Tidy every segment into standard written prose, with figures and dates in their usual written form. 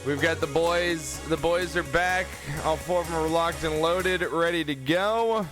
We've got the boys. The boys are back. All four of them are locked and loaded, ready to go.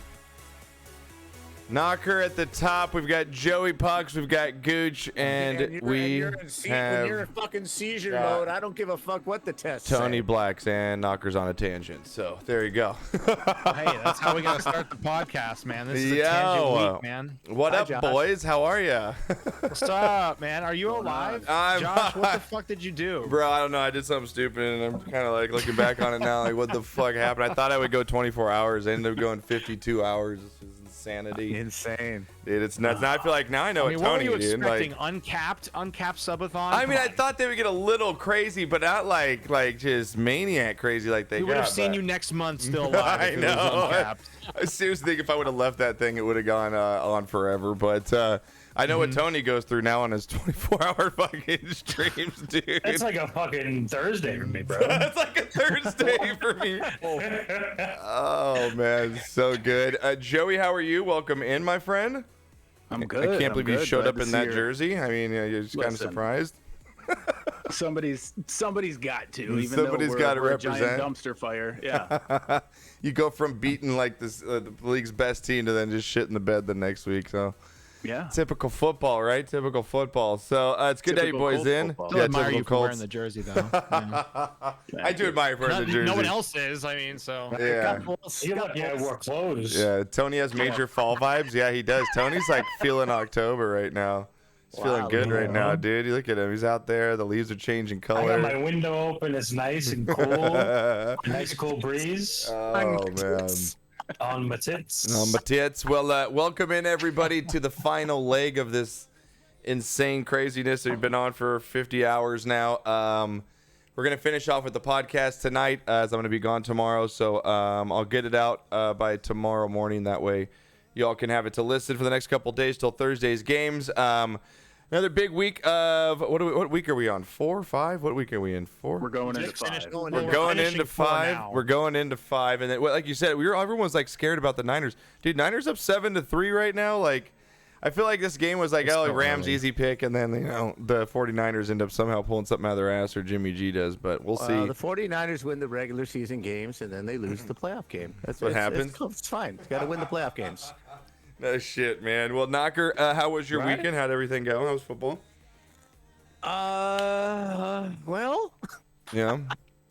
Knocker at the top. We've got Joey Pucks. We've got Gooch, and when you're in fucking seizure mode, I don't give a fuck what the test Tony say. Blacks and Knocker's on a tangent. So there you go. Hey, that's how we gotta start the podcast, man. This is a tangent week, man. What up, Josh. boys? How are ya? What's up, man? Are you alive? Josh, what the fuck did you do? Bro, I don't know. I did something stupid, and I'm kind of like looking back on it now, like what the fuck happened? I thought I would go 24 hours. I ended up going 52 hours. This is insanity. Insane. Dude, it's nuts. Now I feel like now I know I mean, what what Tony were you did. expecting? Like, Uncapped subathon? I mean, I thought they would get a little crazy, but not like just maniac crazy like they got. We would have seen but- you next month still alive. I if it was know. uncapped. I seriously think if I would have left that thing, it would have gone on forever. But I know what Tony goes through now on his 24-hour fucking streams, dude. It's like a fucking Thursday for me, bro. It's like a Thursday for me. Oh, man. So good. Joey, how are you? Welcome in, my friend. I'm good. I can't believe you showed Glad up to in see that your- jersey. I mean, you're just kind of Listen. surprised. Somebody's got to. Even Somebody's though gotta we're a represent. giant dumpster fire. Yeah. You go from beating like this the league's best team to then just shit in the bed the next week. So Yeah. typical football, right? Typical football. So it's good to have you Typical boys Colts in. football. Still admire typical you for wearing Colts. the jersey, though. Yeah. I do admire for the jersey. No one else is. I mean, so. Yeah. You're lucky I wore clothes. Yeah, Tony has major fall vibes. Yeah, he does. Tony's like feeling October right now. He's feeling good right now, dude. You look at him. He's out there. The leaves are changing I got color. my window open. It's nice and cool. Nice cool breeze Oh, man. on my tits. On my tits. Well, welcome in, everybody, to the final leg of this insane craziness that we've been on for 50 hours now. We're going to finish off with the podcast tonight as I'm going to be gone tomorrow. So I'll get it out by tomorrow morning. That way y'all can have it to listen for the next couple days till Thursday's games. Another big week of what week are we on? 4 or 5? What week are we in? 4? We're going into Just finished 5. going We're We're going finishing into 4 5. now. We're going into 5, and then, like you said, everyone's like scared about the Niners. Dude, Niners up 7-3 right now. Like, I feel like this game was like, It's oh, so Rams early. easy pick, and then the 49ers end up somehow pulling something out of their ass, or Jimmy G does. But we'll see. The 49ers win the regular season games, and then they lose the playoff game. That's what it's- happens? It's, cool. It's fine. Got to win the playoff games. No shit, man. Well, Knocker, how was your Right? weekend? How'd everything go? How was football? Well, Yeah.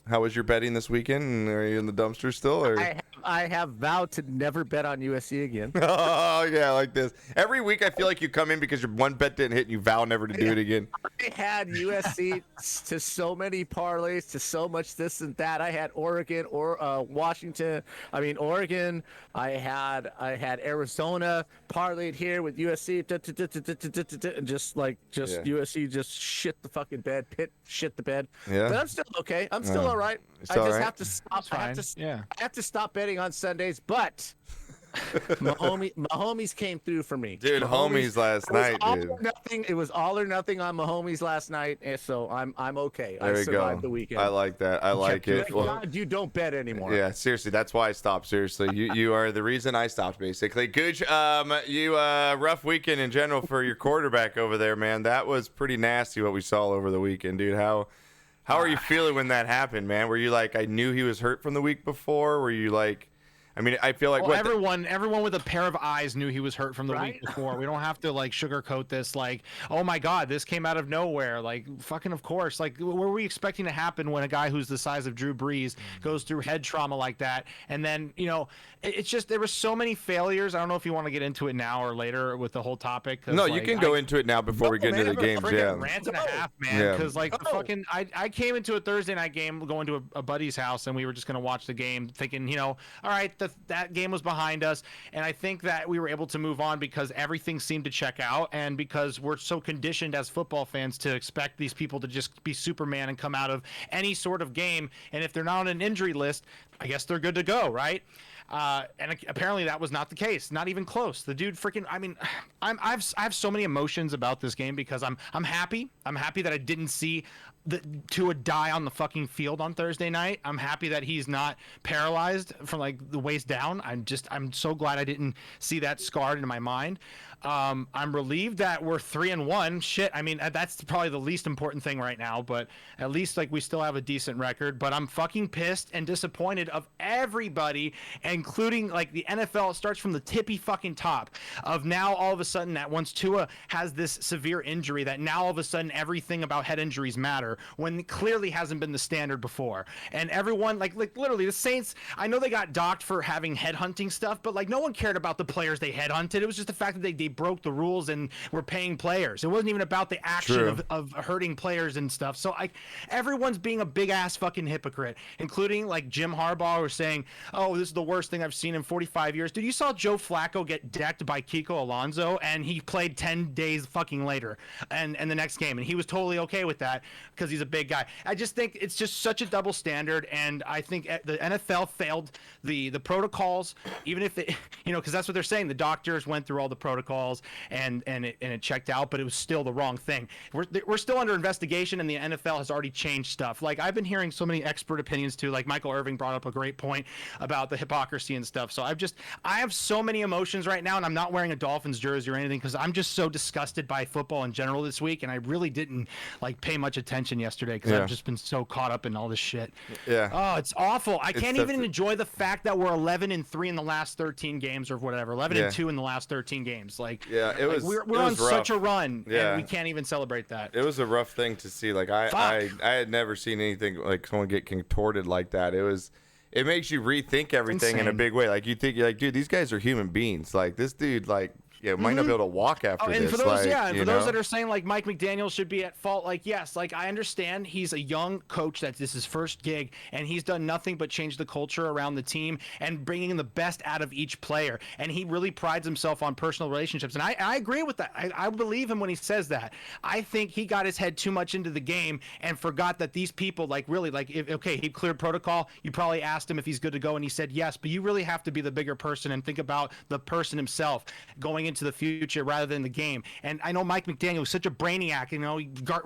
How was your betting this weekend? And are you in the dumpster still? Or? I have vowed to never bet on USC again. Oh, yeah, like this. Every week I feel like you come in because your one bet didn't hit and you vow never to do it again. I had USC to so many parlays, to so much this and that. I had Oregon or Washington. I mean Oregon. I had Arizona parlayed here with USC. And just USC just shit the fucking bed. Pitt shit the bed. Yeah. But I'm still okay. I'm still all right. It's I all just right. have to stop. I have fine. to. Yeah. I have to stop betting on Sundays, but. my homies came through for me. Dude, My homies last it was night, all dude. or nothing. It was all or nothing on my homies last night, and so I'm okay. There I we survived go. the weekend. I like that. I like it. Thank Well, God you don't bet anymore. yeah, seriously, that's why I stopped. Seriously, you are the reason I stopped. Basically, Gooch, you rough weekend in general for your quarterback over there, man. That was pretty nasty what we saw over the weekend, dude. How are you feeling when that happened, man? Were you like, I knew he was hurt from the week before? Were you like, I mean, I feel like Well, what the- everyone with a pair of eyes knew he was hurt from the Right? week before. We don't have to like sugarcoat this. Like, oh my God, this came out of nowhere. Like, fucking, of course. Like, what were we expecting to happen when a guy who's the size of Drew Brees goes through head trauma like that? And then, it's just there were so many failures. I don't know if you want to get into it now or later with the whole topic. 'cause, no, like, you can go into it now before we get into the games. Friggin' Yeah. rant and a half, man. Yeah. Because fucking, I came into a Thursday night game going to a buddy's house, and we were just gonna watch the game, thinking, all right, that game was behind us, and I think that we were able to move on because everything seemed to check out, and because we're so conditioned as football fans to expect these people to just be Superman and come out of any sort of game, and if they're not on an injury list, I guess they're good to go, right? And apparently that was not the case, not even close. The dude freaking, I mean, I have so many emotions about this game because I'm happy. I'm happy that I didn't see Tua die on the fucking field on Thursday night. I'm happy that he's not paralyzed from like the waist down. I'm so glad I didn't see that scarred into my mind. I'm relieved that we're 3-1. Shit, I mean that's probably the least important thing right now, but at least like we still have a decent record. But I'm fucking pissed and disappointed of everybody, including like the NFL. It starts from the tippy fucking top of now all of a sudden that once Tua has this severe injury, that now all of a sudden everything about head injuries matter when it clearly hasn't been the standard before. And everyone like literally the Saints. I know they got docked for having headhunting stuff, but like no one cared about the players they headhunted. It was just the fact that they broke the rules and were paying players. It wasn't even about the action of hurting players and stuff. So everyone's being a big ass fucking hypocrite, including like Jim Harbaugh was saying, oh, this is the worst thing I've seen in 45 years. Dude, you saw Joe Flacco get decked by Kiko Alonso and he played 10 days fucking later and the next game. And he was totally okay with that because he's a big guy. I just think it's just such a double standard. And I think the NFL failed the protocols, even if they, because that's what they're saying. The doctors went through all the protocols and it checked out, but it was still the wrong thing. We're still under investigation, and the NFL has already changed stuff. Like I've been hearing so many expert opinions too. Like Michael Irving brought up a great point about the hypocrisy and stuff. So I have so many emotions right now, and I'm not wearing a Dolphins jersey or anything because I'm just so disgusted by football in general this week, and I really didn't like pay much attention yesterday because I've just been so caught up in all this shit. Yeah. Oh, it's awful. I can't even enjoy the fact that we're 11-3 in the last 13 games or whatever. 11-2 in the last 13 games. Like, yeah, it was. We're on rough. Such a run, and we can't even celebrate that. It was a rough thing to see. Like I had never seen anything like someone get contorted like that. It makes you rethink everything in a big way. Like you think, you're like, dude, these guys are human beings. Like this dude, like. Yeah, might not be able to walk after this. And for those, those that are saying like Mike McDaniel should be at fault, like yes, like I understand he's a young coach that this is his first gig, and he's done nothing but change the culture around the team and bringing the best out of each player. And he really prides himself on personal relationships, and I agree with that. I believe him when he says that. I think he got his head too much into the game and forgot that these people like really like he cleared protocol. You probably asked him if he's good to go, and he said yes. But you really have to be the bigger person and think about the person himself going into the future rather than the game. And I know Mike McDaniel is such a brainiac. He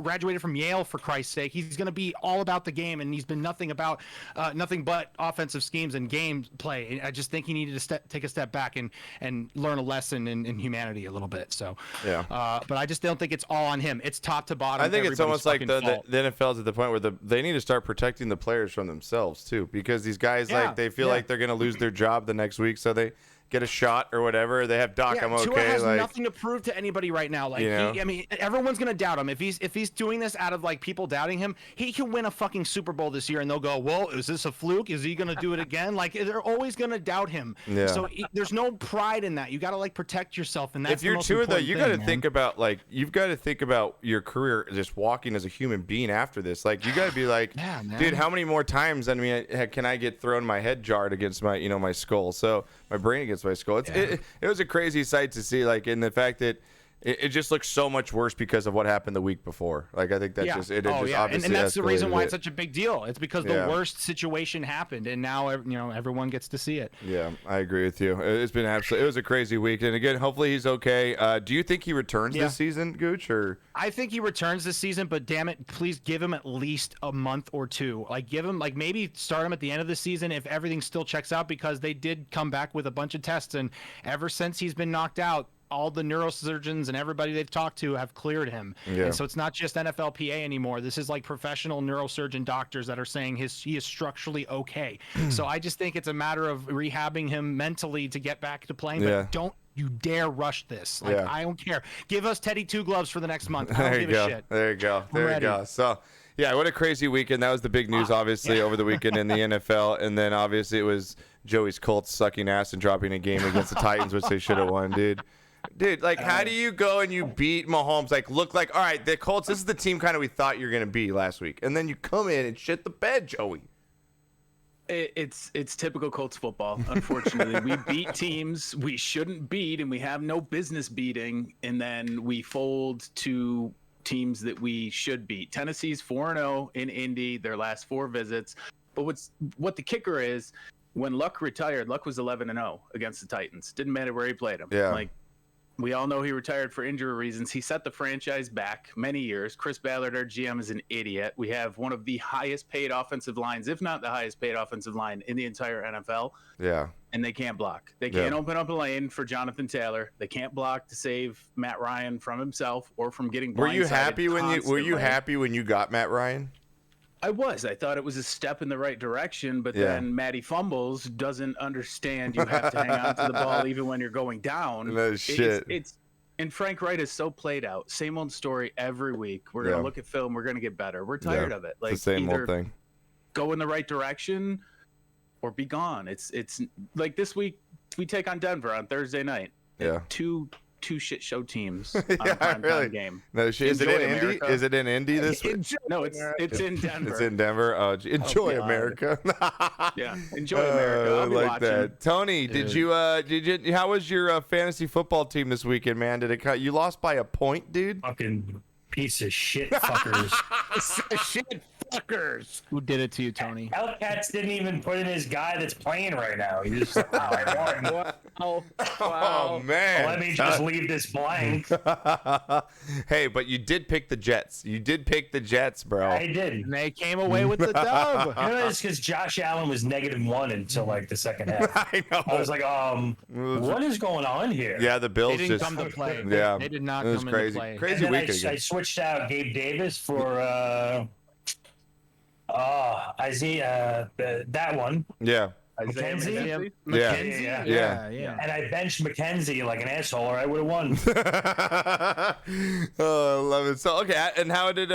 graduated from Yale, for Christ's sake. He's going to be all about the game, and he's been nothing but offensive schemes and game play. I just think he needed to take a step back and learn a lesson in humanity a little bit. So, but I just don't think it's all on him. It's top to bottom. I think it's almost like the NFL's at the point where they need to start protecting the players from themselves too, because these guys they feel like they're going to lose their job the next week, so they get a shot or whatever. They have Doc. I'm okay. Tua has nothing to prove to anybody right now. Like I mean, everyone's gonna doubt him. If he's doing this out of like people doubting him, he can win a fucking Super Bowl this year, and they'll go, "Well, is this a fluke? Is he gonna do it again?" Like they're always gonna doubt him. Yeah. So there's no pride in that. You gotta like protect yourself, and that's if you're Tua though, you gotta think about like you've got to think about your career just walking as a human being after this. Like you gotta be like, dude, how many more times? I mean, can I get thrown my head jarred against my my skull? So my brain against my skull. It was a crazy sight to see, like, in the fact that it just looks so much worse because of what happened the week before. Like, I think that's just obviously and that's the reason why it's such a big deal. It's because the worst situation happened, and now everyone gets to see it. Yeah, I agree with you. It's been absolutely. It was a crazy week, and again, hopefully he's okay. Do you think he returns this season, Gooch? Or I think he returns this season, but damn it, please give him at least a month or two. Like, give him maybe start him at the end of the season if everything still checks out, because they did come back with a bunch of tests, and ever since he's been knocked out, all the neurosurgeons and everybody they've talked to have cleared him. Yeah. And so it's not just NFLPA anymore. This is like professional neurosurgeon doctors that are saying he is structurally okay. So I just think it's a matter of rehabbing him mentally to get back to playing, but don't you dare rush this. Like, I don't care. Give us Teddy two gloves for the next month. I don't give a shit. There you go. There you go. So, yeah, what a crazy weekend. That was the big news, obviously, over the weekend in the NFL. And then, obviously, it was Joey's Colts sucking ass and dropping a game against the Titans, which they should have won, dude. Dude, like, how do you go and you beat Mahomes? Like, look like, all right, the Colts, this is the team kind of we thought you were going to be last week. And then you come in and shit the bed, Joey. It's typical Colts football, unfortunately. We beat teams we shouldn't beat, and we have no business beating, and then we fold to teams that we should beat. Tennessee's 4-0 in Indy, their last 4 visits. But what the kicker is, when Luck retired, Luck was 11-0 against the Titans. Didn't matter where he played them. Yeah. Like, We all know he retired for injury reasons. He set the franchise back many years. Chris Ballard, our GM, is an idiot. We have one of the highest paid offensive lines, if not the highest paid offensive line in the entire NFL. Yeah. And they can't block. They can't open up a lane for Jonathan Taylor. They can't block to save Matt Ryan from himself or from getting blindsided. Were you happy when you got Matt Ryan? I was. I thought it was a step in the right direction, but then Matty Fumbles doesn't understand you have to hang on to the ball even when you're going down. No shit. And Frank Wright is so played out. Same old story every week. We're going to look at film. We're going to get better. We're tired of it. Like, the same old thing. Go in the right direction or be gone. It's like this week we take on Denver on Thursday night. Yeah. Two shit show teams on a primetime game. No shit. Is it in Indy? Is it in Indy this week? No, it's in Denver. It's in Denver. Oh, enjoy America. Yeah, enjoy America. I'll be like watching. that. Tony, did you how was your fantasy football team this weekend, man? Did it cut? You lost by a point, dude? Fucking piece of shit fuckers. Shit fuckers. Who did it to you, Tony? Hellcats didn't even put in his guy that's playing right now. He just I won. Oh man. Let me just leave this blank. Hey, but you did pick the Jets. You did pick the Jets, bro. I did. And they came away with the dub. You know, it's because Josh Allen was -1 until like the second half. I know. I was like, what is going on here? Yeah, the Bills They didn't just come to play. Yeah, They did not it was come crazy. into play. Crazy And then weekend. I switched out Gabe Davis for Isaiah, that one. Yeah. McKenzie? Yeah. And I benched McKenzie like an asshole, or I would have won. Oh, I love it. So okay, and how'd you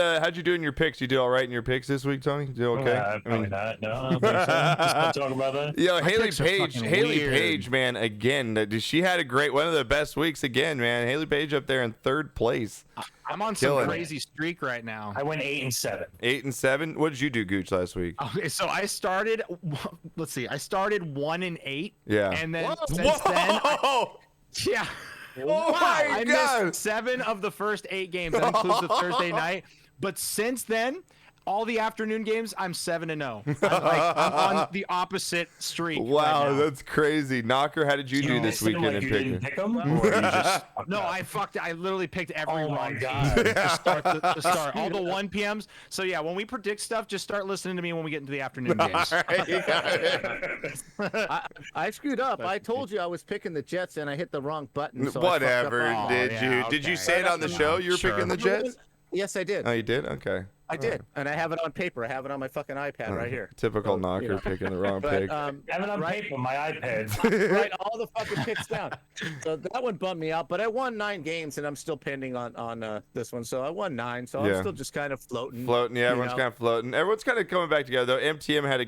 do in your picks? You did all right in your picks this week, Tony? You did okay? Probably not. No, I don't think so. Just not talk about that. Yo, Haley picks are Page, fucking Haley weird. Page, man, again, she had a great one of the best weeks again, man. Haley Page up there in third place, I'm on Killing some it. crazy streak right now. I went 8-7. 8-7. What did you do, Gooch, last week? Okay, so I started. Let's see. I started 1-8. Yeah. And then Whoa! since then, yeah. Oh my I God! missed 7 of the first 8 games. That includes the Thursday night. But since then, all the afternoon games, I'm 7-0. I'm on the opposite streak. Wow, right now. that's crazy. Knocker, how did you do this weekend in you didn't picking? pick them? Or you just No, I fucked it. I literally picked every Oh my wrong God. game to start all the 1 p.m.s. So yeah, when we predict stuff, just start listening to me when we get into the afternoon games. I screwed up. I told you I was picking the Jets and I hit the wrong button. So Whatever. I fucked up. Did yeah, you? Did you okay. say it on the show? You were Sure. picking the Jets? Yes, I did. Oh, you did? Okay. I did, and I have it on paper. I have it on my fucking iPad right here. Typical So, Knocker you know. picking the wrong But pick. have it on right, paper, my iPad. write all the fucking picks down. So that one bummed me out, but I won 9 games, and I'm still pending on this one. So I won 9, so Yeah. I'm still just kind of floating. Floating, yeah, you everyone's know. kind of floating. Everyone's kind of coming back together, though. MTM had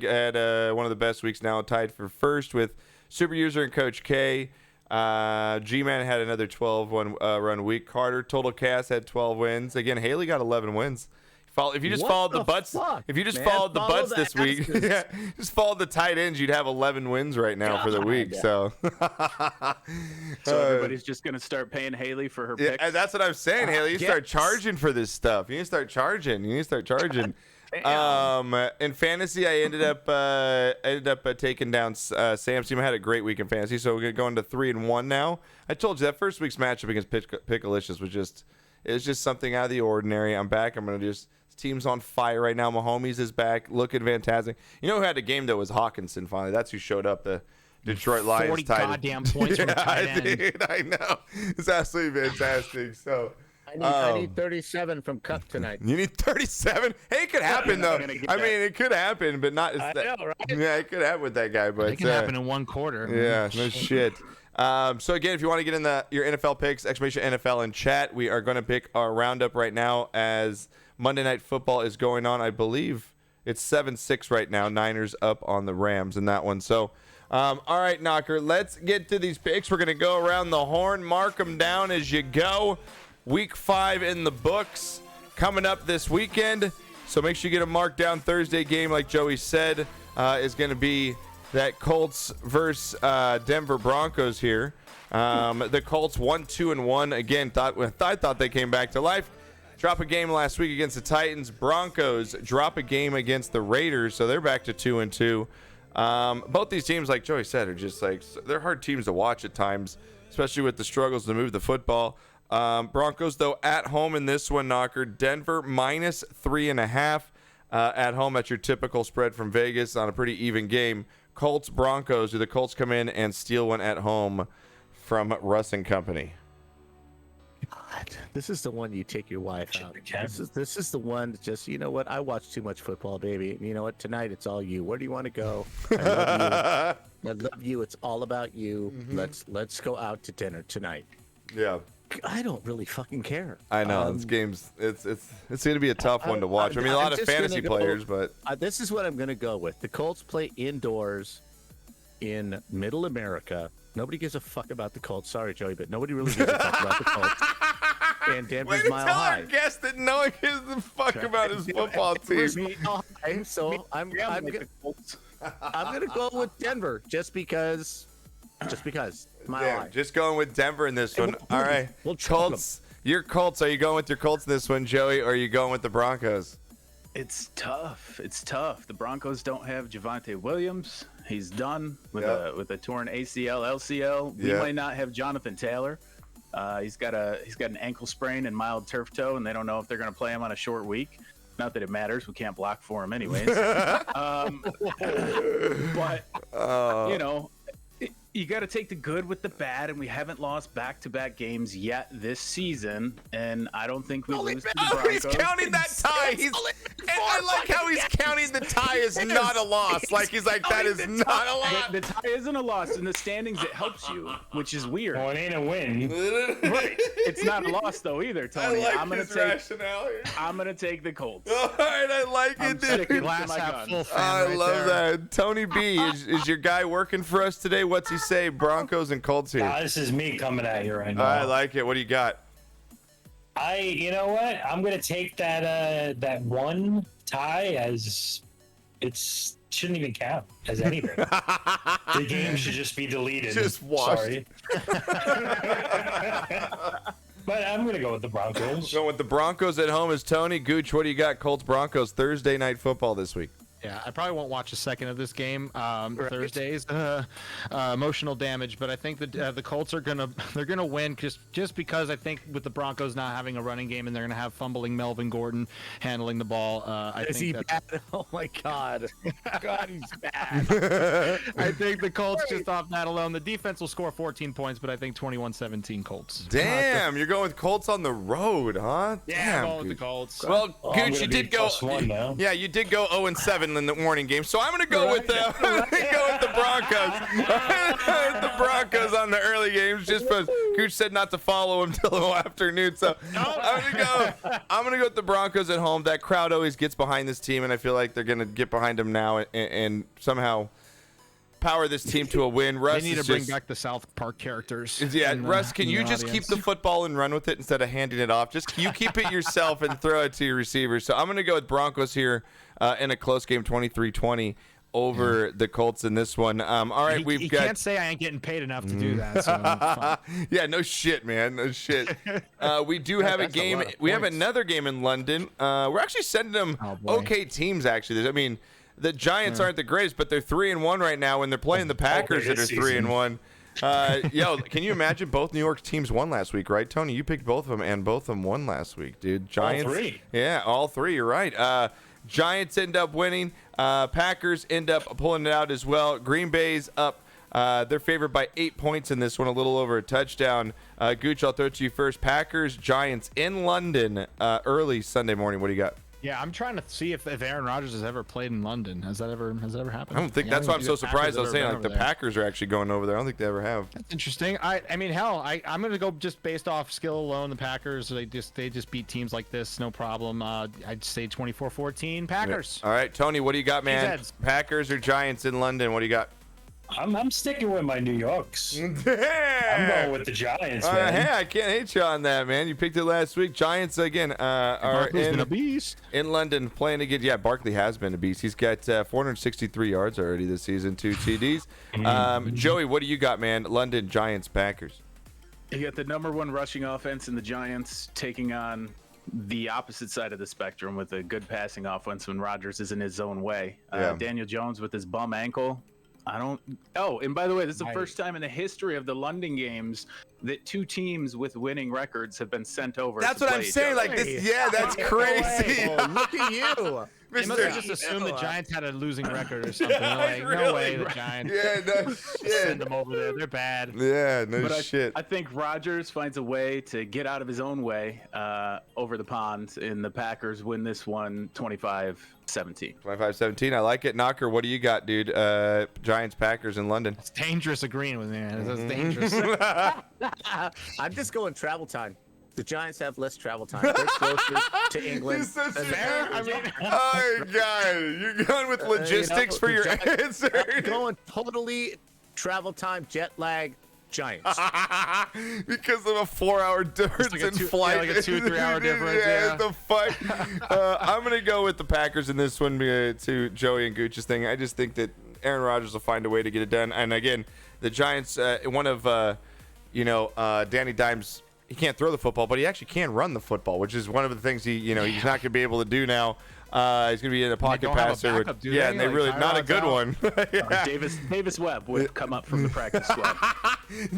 one of the best weeks now, tied for first with Super User and Coach K. G-Man had another 12-1 run week. Carter, Total Cast had 12 wins. Again, Haley got 11 wins. If you just What followed the the butts, fuck, if you just man? followed the Follow butts the this week, asses. yeah, just followed the tight ends, you'd have 11 wins right now for the week. So, So everybody's just going to start paying Haley for her yeah, picks. and that's what I'm saying, Haley. You start yes. charging for this stuff. You need to start charging. In fantasy, I ended up taking down Sam's team. I had a great week in fantasy, so we're going to 3-1 now. I told you that first week's matchup against Pickalicious was just something out of the ordinary. I'm back. I'm gonna just team's on fire right now. Mahomes is back, looking fantastic. You know who had a game though was Hawkinson. Finally, that's who showed up. The Detroit Lions 40 tight end. goddamn points from a tight end. Dude, I know. It's absolutely fantastic. So. I need 37 from Cup tonight. You need 37. Hey, it could happen though. gonna get I that. mean, it could happen, but not. I know, right? Yeah, it could happen with that guy, but It can happen in 1 quarter. yeah, no shit. So again, if you want to get in your NFL picks, exclamation NFL in chat. We are going to pick our roundup right now as Monday Night Football is going on. I believe it's 7-6 right now. Niners up on the Rams in that one. So, all right, Knocker, let's get to these picks. We're going to go around the horn, mark them down as you go. Week 5 in the books coming up this weekend. So make sure you get a mark down. Thursday game, like Joey said, is going to be that Colts versus Denver Broncos here. The Colts 1-2-1 again. I thought they came back to life. Drop a game last week against the Titans. Broncos drop a game against the Raiders, so they're back to 2-2. Both these teams, like Joey said, are just like they're hard teams to watch at times. especially with the struggles to move the football. Broncos, though, at home in this one, Knocker. Denver minus 3.5 at home. That's your typical spread from Vegas on a pretty even game. Colts Broncos. Do the Colts come in and steal one at home from Russ and company? God, this is the one you take your wife out. This is the one that just, you know what? I watch too much football, baby. You know what? Tonight it's all you. Where do you want to go? I love you. I love you. It's all about you. Let's go out to dinner tonight. Yeah. I don't really fucking care. I know this game's it's going to be a tough one to watch. I mean, a lot of fantasy players, but this is what I'm going to go with. The Colts play indoors in Middle America. Nobody gives a fuck about the Colts. Sorry, Joey, but nobody really gives a fuck about the Colts. And Denver's mile high. Tell our guest that no one gives a fuck about his football team. So I'm gonna go with Denver just because. Mile high. Just going with Denver in this one. All right. Colts. Your Colts. Are you going with your Colts in this one, Joey, or are you going with the Broncos? It's tough. The Broncos don't have Javonte Williams. He's done with a torn ACL, LCL. We might not have Jonathan Taylor. He's got an ankle sprain and mild turf toe, and they don't know if they're going to play him on a short week. Not that it matters. We can't block for him anyways. But you know, you got to take the good with the bad, and we haven't lost back-to-back games yet this season, and I don't think we lose to the Broncos. He's counting that tie. And I like how he's counting the tie as not a loss. Like he's like, that is not a loss. The tie isn't a loss. In the standings, it helps you, which is weird. Well, it ain't a win. Right. It's not a loss though either, Tony. I like his rationale here. I'm gonna take the Colts. All right, I like it, dude. Glass half full fan I right love there. that. Tony B, is your guy working for us today? What's he say? Broncos and Colts here. This is me coming at you right now. I like it. What do you got? You know what? I'm gonna take that one tie as shouldn't even count as anything. The game should just be deleted. Just washed. Sorry. But I'm gonna go with the Broncos. Going with the Broncos at home is Tony. Gooch, what do you got? Colts Broncos Thursday night football this week. Yeah, I probably won't watch a second of this game. Thursdays, emotional damage, but I think the Colts are gonna win just because I think with the Broncos not having a running game and they're gonna have fumbling Melvin Gordon handling the ball. Is he bad? Oh my God, God, he's bad. I think the Colts just off that alone. The defense will score 14 points, but I think 21-17 Colts. Damn, you're going with Colts on the road, huh? Yeah, I'm going with the Colts. Well, Gooch, you did go. Yeah, you did go 0-7 in the morning game, so I'm going to go with the Broncos. The Broncos on the early games, just because Gooch said not to follow him till the afternoon. So I'm going to go with the Broncos at home. That crowd always gets behind this team, and I feel like they're going to get behind them now and somehow power this team to a win. Russ, they need to bring back the South Park characters. Yeah, Russ, can you just keep the football and run with it instead of handing it off? Just you keep it yourself and throw it to your receivers. So I'm going to go with Broncos here in a close game, 23-20 over the Colts in this one. All right, you can't say I ain't getting paid enough to do that. So yeah, no shit, man. No shit. We do have a game. We have another game in London. We're actually sending them okay teams, actually. I mean, the Giants aren't the greatest, but they're 3-1 right now, and they're playing the Packers that are 3-1. Yo, can you imagine both New York teams won last week, right, Tony? You picked both of them, and both of them won last week, dude. Giants. All three. Yeah, all three. You're right. Giants end up winning. Packers end up pulling it out as well. Green Bay's up. They're favored by 8 points in this one, a little over a touchdown. Gooch, I'll throw it to you first. Packers, Giants in London early Sunday morning. What do you got? yeah, I'm trying to see if Aaron Rodgers has ever played in London. Has that ever happened? I don't think that's why I'm so surprised. I was saying like the Packers are actually going over there. I don't think they ever have. That's interesting. I mean, hell, I'm gonna go just based off skill alone. The Packers, they just beat teams like this, no problem. I'd say 24-14 Packers. Yeah. All right, Tony, what do you got, man? Heads. Packers or Giants in London? What do you got? I'm sticking with my New Yorks. I'm Damn. going with the Giants, man. Hey, I can't hate you on that, man. You picked it last week. Giants again are been a beast in London playing again. Yeah, Barkley has been a beast. He's got 463 yards already this season, 2 TDs. Joey, what do you got, man? London, Giants, Packers. You got the number one rushing offense in the Giants taking on the opposite side of the spectrum with a good passing offense when Rodgers is in his own way. Yeah. Daniel Jones with his bum ankle. I don't. Oh, and by the way, this is the first time in the history of the London games that two teams with winning records have been sent over. That's to what play I'm each saying. other. Like this, yeah, that's crazy. Oh, look at you. They must have Mister- just assumed the Giants had a losing record or something. Like, no way the Giants Yeah, no send shit. them over there. They're bad. Yeah, no But shit. I think Rodgers finds a way to get out of his own way over the pond, and the Packers win this one 25-17. 25-17. I like it. Knocker, what do you got, dude? Giants, Packers in London. It's dangerous agreeing with me, man. It's dangerous. I'm just going travel time. The Giants have less travel time. They're closer to England. He's such than a- Fair? I mean, Oh my God, you're going with logistics for the your Giants- answer. I'm going totally travel time, jet lag, Giants. Because of a 4-hour difference like a in two- flight. yeah, like a 2-3 hour difference, yeah. The fuck. I'm gonna go with the Packers in this one to Joey and Gooch's thing. I just think that Aaron Rodgers will find a way to get it done. And again, the Giants, one of Danny Dimes. He can't throw the football, but he actually can run the football, which is one of the things he's not going to be able to do now. He's going to be in a pocket don't have a passer. backup, do Yeah, they? and they Like, really not a Tyrod's good out. one. Yeah. Davis Webb would come up from the practice squad.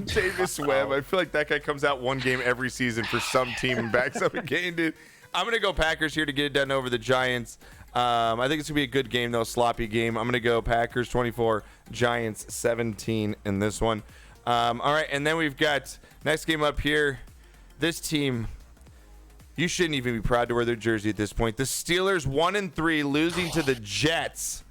Davis Webb. I feel like that guy comes out one game every season for some team and backs up a game, dude. I'm going to go Packers here to get it done over the Giants. I think it's going to be a good game, though, a sloppy game. I'm going to go Packers 24, Giants 17 in this one. All right, and then we've got next game up here. This team, you shouldn't even be proud to wear their jersey at this point. The Steelers 1-3, losing to the Jets,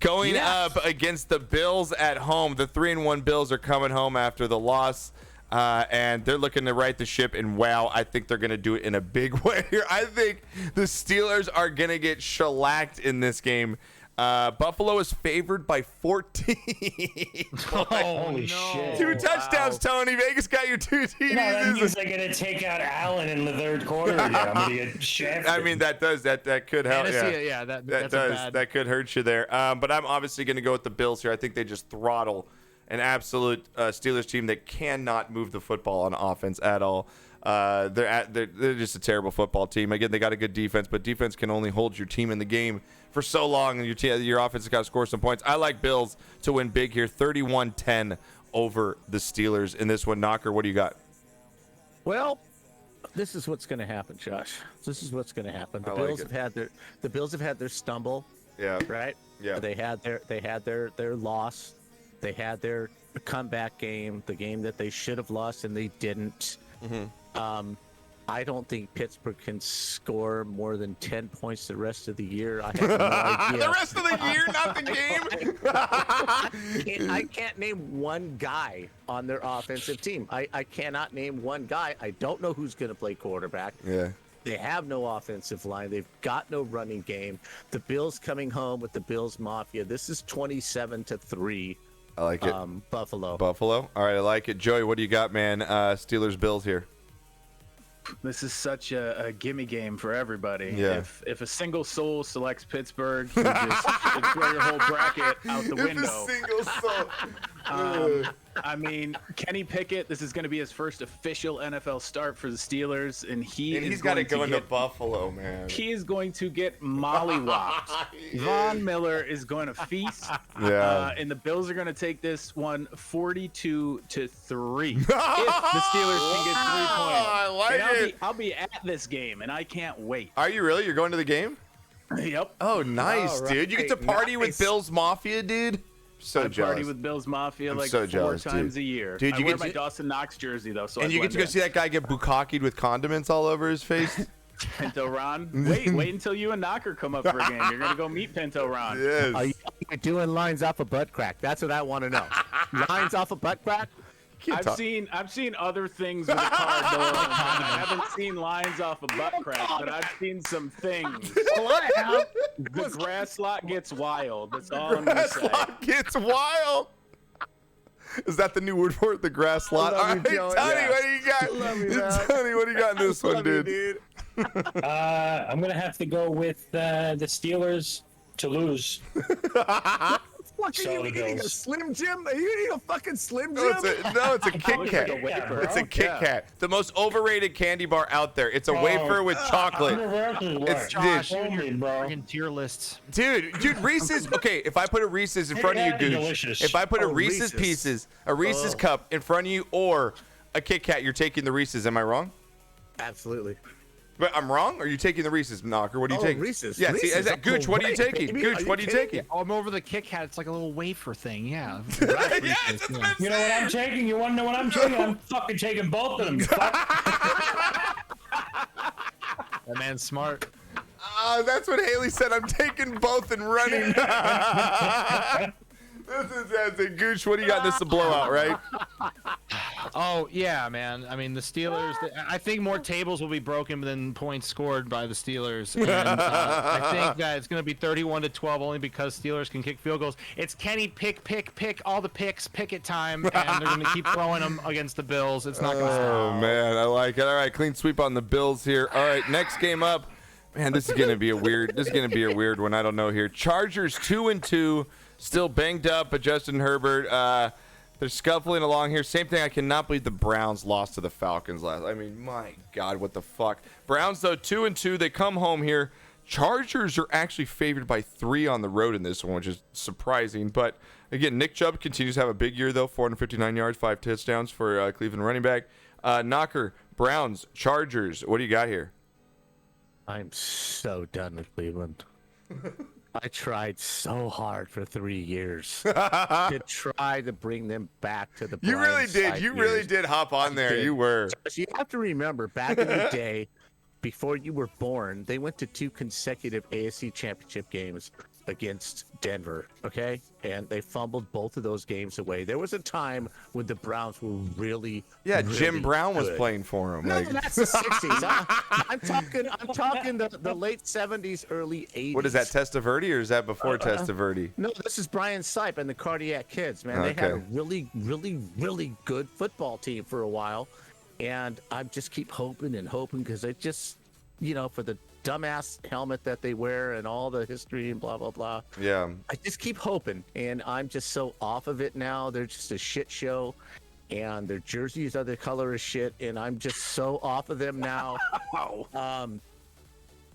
going up against the Bills at home. The 3-1 Bills are coming home after the loss, and they're looking to right the ship. And wow, I think they're going to do it in a big way here. I think the Steelers are going to get shellacked in this game. Buffalo is favored by 14. Holy shit. 2 touchdowns, Tony. Vegas got your 2 TDs. No, that means they're gonna take out Allen in the third quarter again. I'm gonna get shafted. I mean, that could help. Fantasy, Yeah, that that that's a does. bad. That could hurt you there. But I'm obviously going to go with the Bills here. I think they just throttle an absolute Steelers team that cannot move the football on offense at all. They're just a terrible football team. Again, they got a good defense, but defense can only hold your team in the game for so long, and your offense has got to score some points. I like Bills to win big here, 31-10 over the Steelers in this one. Knocker, what do you got? Well, this is what's going to happen, Josh. This is what's going to happen. The I like Bills it. have had their stumble, Yeah. right? Yeah. They had their loss. They had their comeback game, the game that they should have lost and they didn't. Mm-hmm. I don't think Pittsburgh can score more than 10 points the rest of the year. I have no idea. The rest of the year, not the game. I can't name one guy on their offensive team. I cannot name one guy. I don't know who's going to play quarterback. Yeah. They have no offensive line. They've got no running game. The Bills coming home with the Bills Mafia. This is 27-3. I like it. Buffalo. Buffalo. All right, I like it. Joey, what do you got, man? Steelers, Bills here. This is such a gimme game for everybody. Yeah. If a single soul selects Pittsburgh, you just throw your whole bracket out the window. Single soul. I mean, Kenny Pickett, this is going to be his first official NFL start for the Steelers, and He's got to go into Buffalo, man. He is going to get mollywopped. Von Miller is going to feast. Yeah. And the Bills are going to take this one 42-3. If the Steelers can get 3 points. I like And it. I'll be at this game, and I can't wait. Are you really? You're going to the game? Yep. Oh, nice, All dude. You get to right, party with nice. Bills Mafia, dude. So I jealous. party with Bills Mafia I'm like so 4 jealous, times dude. a year. Dude, I you wear get my to- Dawson Knox jersey though, so And I you get to go see that guy get bukkakied with condiments all over his face? Pinto Ron. Wait until you and Knocker come up for a game. You're gonna go meet Pinto Ron. Yes. Are you doing lines off a butt crack? That's what I want to know. Lines off a butt crack? I've seen other things with a card though. I haven't seen lines off a butt crack, but I've seen some things. The grass lot gets wild. That's all I'm gonna Grass say. lot gets wild. Is that the new word for it? The grass lot? All love right, you, Joey. Tony, Yeah. what do you got? Love you, man. Tony, what do you got in this one, Love you, dude? I'm gonna have to go with the Steelers to lose. What are So you the eating? A Bills. Slim Jim? Are you eating a fucking Slim No, Jim? it's a Kit it's Kat. like a wafer. It's a Kit Kat. The most overrated candy bar out there. It's a wafer with chocolate. Josh, you and your Dude, bro. friggin' tier lists. Dude, Reese's. Okay, if I put a Reese's in front of you, that'd be Gooch. delicious. If I put a Oh, Reese's Reese's. Pieces, a Reese's cup in front of you, or a Kit Kat, you're taking the Reese's. Am I wrong? Absolutely. But I'm wrong? Or are you taking the Reese's, Knocker? What are you Oh, taking? Reese's. Yeah, see, Reese's is that all Gooch? What are you the way, taking? baby. Gooch, Are what are you kidding taking? me? Oh, I'm over the Kit Kat. It's like a little wafer thing. Yeah. Yeah, that's what I'm You know what I'm taking? You want to know what I'm taking? I'm fucking taking both of them. You fuck. That man's smart. That's what Haley said. I'm taking both and running. That's a Gooch. What do you got? This is a blowout, right? Oh yeah, man. I mean, the Steelers. I think more tables will be broken than points scored by the Steelers. And, I think that it's going to be 31-12 only because Steelers can kick field goals. It's Kenny pick all the picks, pick it time, and they're going to keep throwing them against the Bills. It's not going to Oh stop. man, I like it. All right, clean sweep on the Bills here. All right, next game up. Man, this is gonna be a weird. This is gonna be a weird one. I don't know here. Chargers 2-2, still banged up, but Justin Herbert. They're scuffling along here. Same thing. I cannot believe the Browns lost to the Falcons last. I mean, my God, what the fuck? Browns though 2-2. They come home here. Chargers are actually favored by 3 on the road in this one, which is surprising. But again, Nick Chubb continues to have a big year though. 459 yards, 5 touchdowns for Cleveland running back. Knocker, Browns, Chargers. What do you got here? I'm so done with Cleveland. I tried so hard for 3 years to try to bring them back to the You really Browns did. 5 You really years. did hop on there. did. You were. So you have to remember, back in the day, before you were born, they went to 2 consecutive AFC championship games against Denver, okay? And they fumbled both of those games away. There was a time when the Browns were really Yeah, Jim really Brown was good. playing for him. No, Like, that's the 60s. I'm talking the late 70s, early 80s. what is that, Testaverde, or is that before Testaverde? No, this is Brian Sipe and the Cardiac Kids, man. They had a Okay. really, really, really good football team for a while. And I just keep hoping and hoping because they just, for the dumbass helmet that they wear and all the history and blah, blah, blah. Yeah. I just keep hoping. And I'm just so off of it now. They're just a shit show. And their jerseys are the color of shit. And I'm just so off of them now.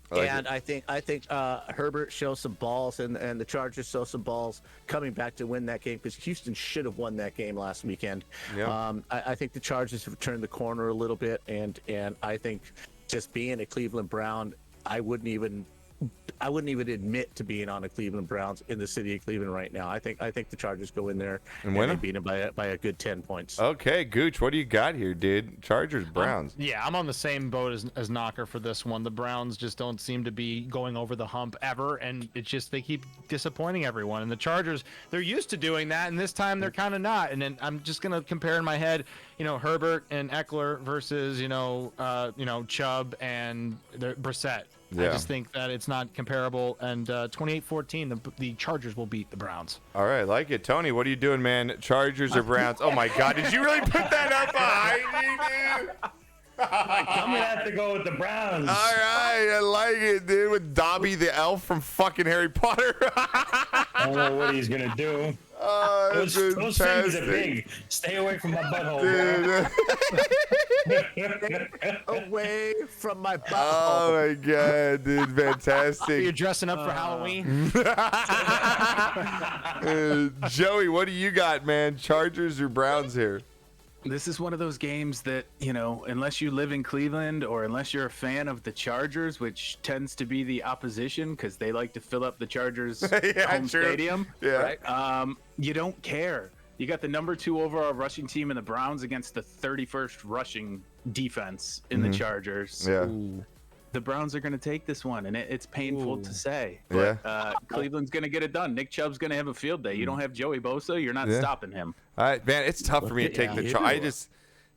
I think Herbert shows some balls and the Chargers show some balls coming back to win that game because Houston should have won that game last weekend. Yeah. I think the Chargers have turned the corner a little bit, and I think just being a Cleveland Brown, I wouldn't even admit to being on the Cleveland Browns in the city of Cleveland right now. I think the Chargers go in there And win they 'em? beat them by a good 10 points. Okay, Gooch, what do you got here, dude? Chargers, Browns. Yeah, I'm on the same boat as Knocker for this one. The Browns just don't seem to be going over the hump ever, and it's just they keep disappointing everyone. And the Chargers, they're used to doing that, and this time they're kind of not. And then I'm just gonna compare in my head, Herbert and Eckler versus Chubb and Brissett. I Yeah. just think that it's not comparable. And 28-14, the Chargers will beat the Browns. All right, like it. Tony, what are you doing, man? Chargers or Browns? Oh, my God. Did you really put that up behind me, dude? I'm gonna have to go with the Browns. All right, I like it, dude. With Dobby the elf from fucking Harry Potter. I don't know what he's gonna do. Oh, Those that's things are fantastic. big. Stay away from my butthole. Bro. Dude. Away from my butthole. Oh, my God, dude. You're Fantastic. dressing up for Halloween? Joey, what do you got, man? Chargers or Browns here? This is one of those games that, unless you live in Cleveland or unless you're a fan of the Chargers, which tends to be the opposition because they like to fill up the Chargers Yeah, home true. stadium, Yeah. right? You don't care. You got the number 2 overall rushing team in the Browns against the 31st rushing defense in the Chargers. Yeah. The Browns are going to take this one, and it's painful to say. Yeah. But Cleveland's going to get it done. Nick Chubb's going to have a field day. You don't have Joey Bosa, you're not Yeah. stopping him. All right, man, it's tough for me to take Yeah, the you Chargers. do.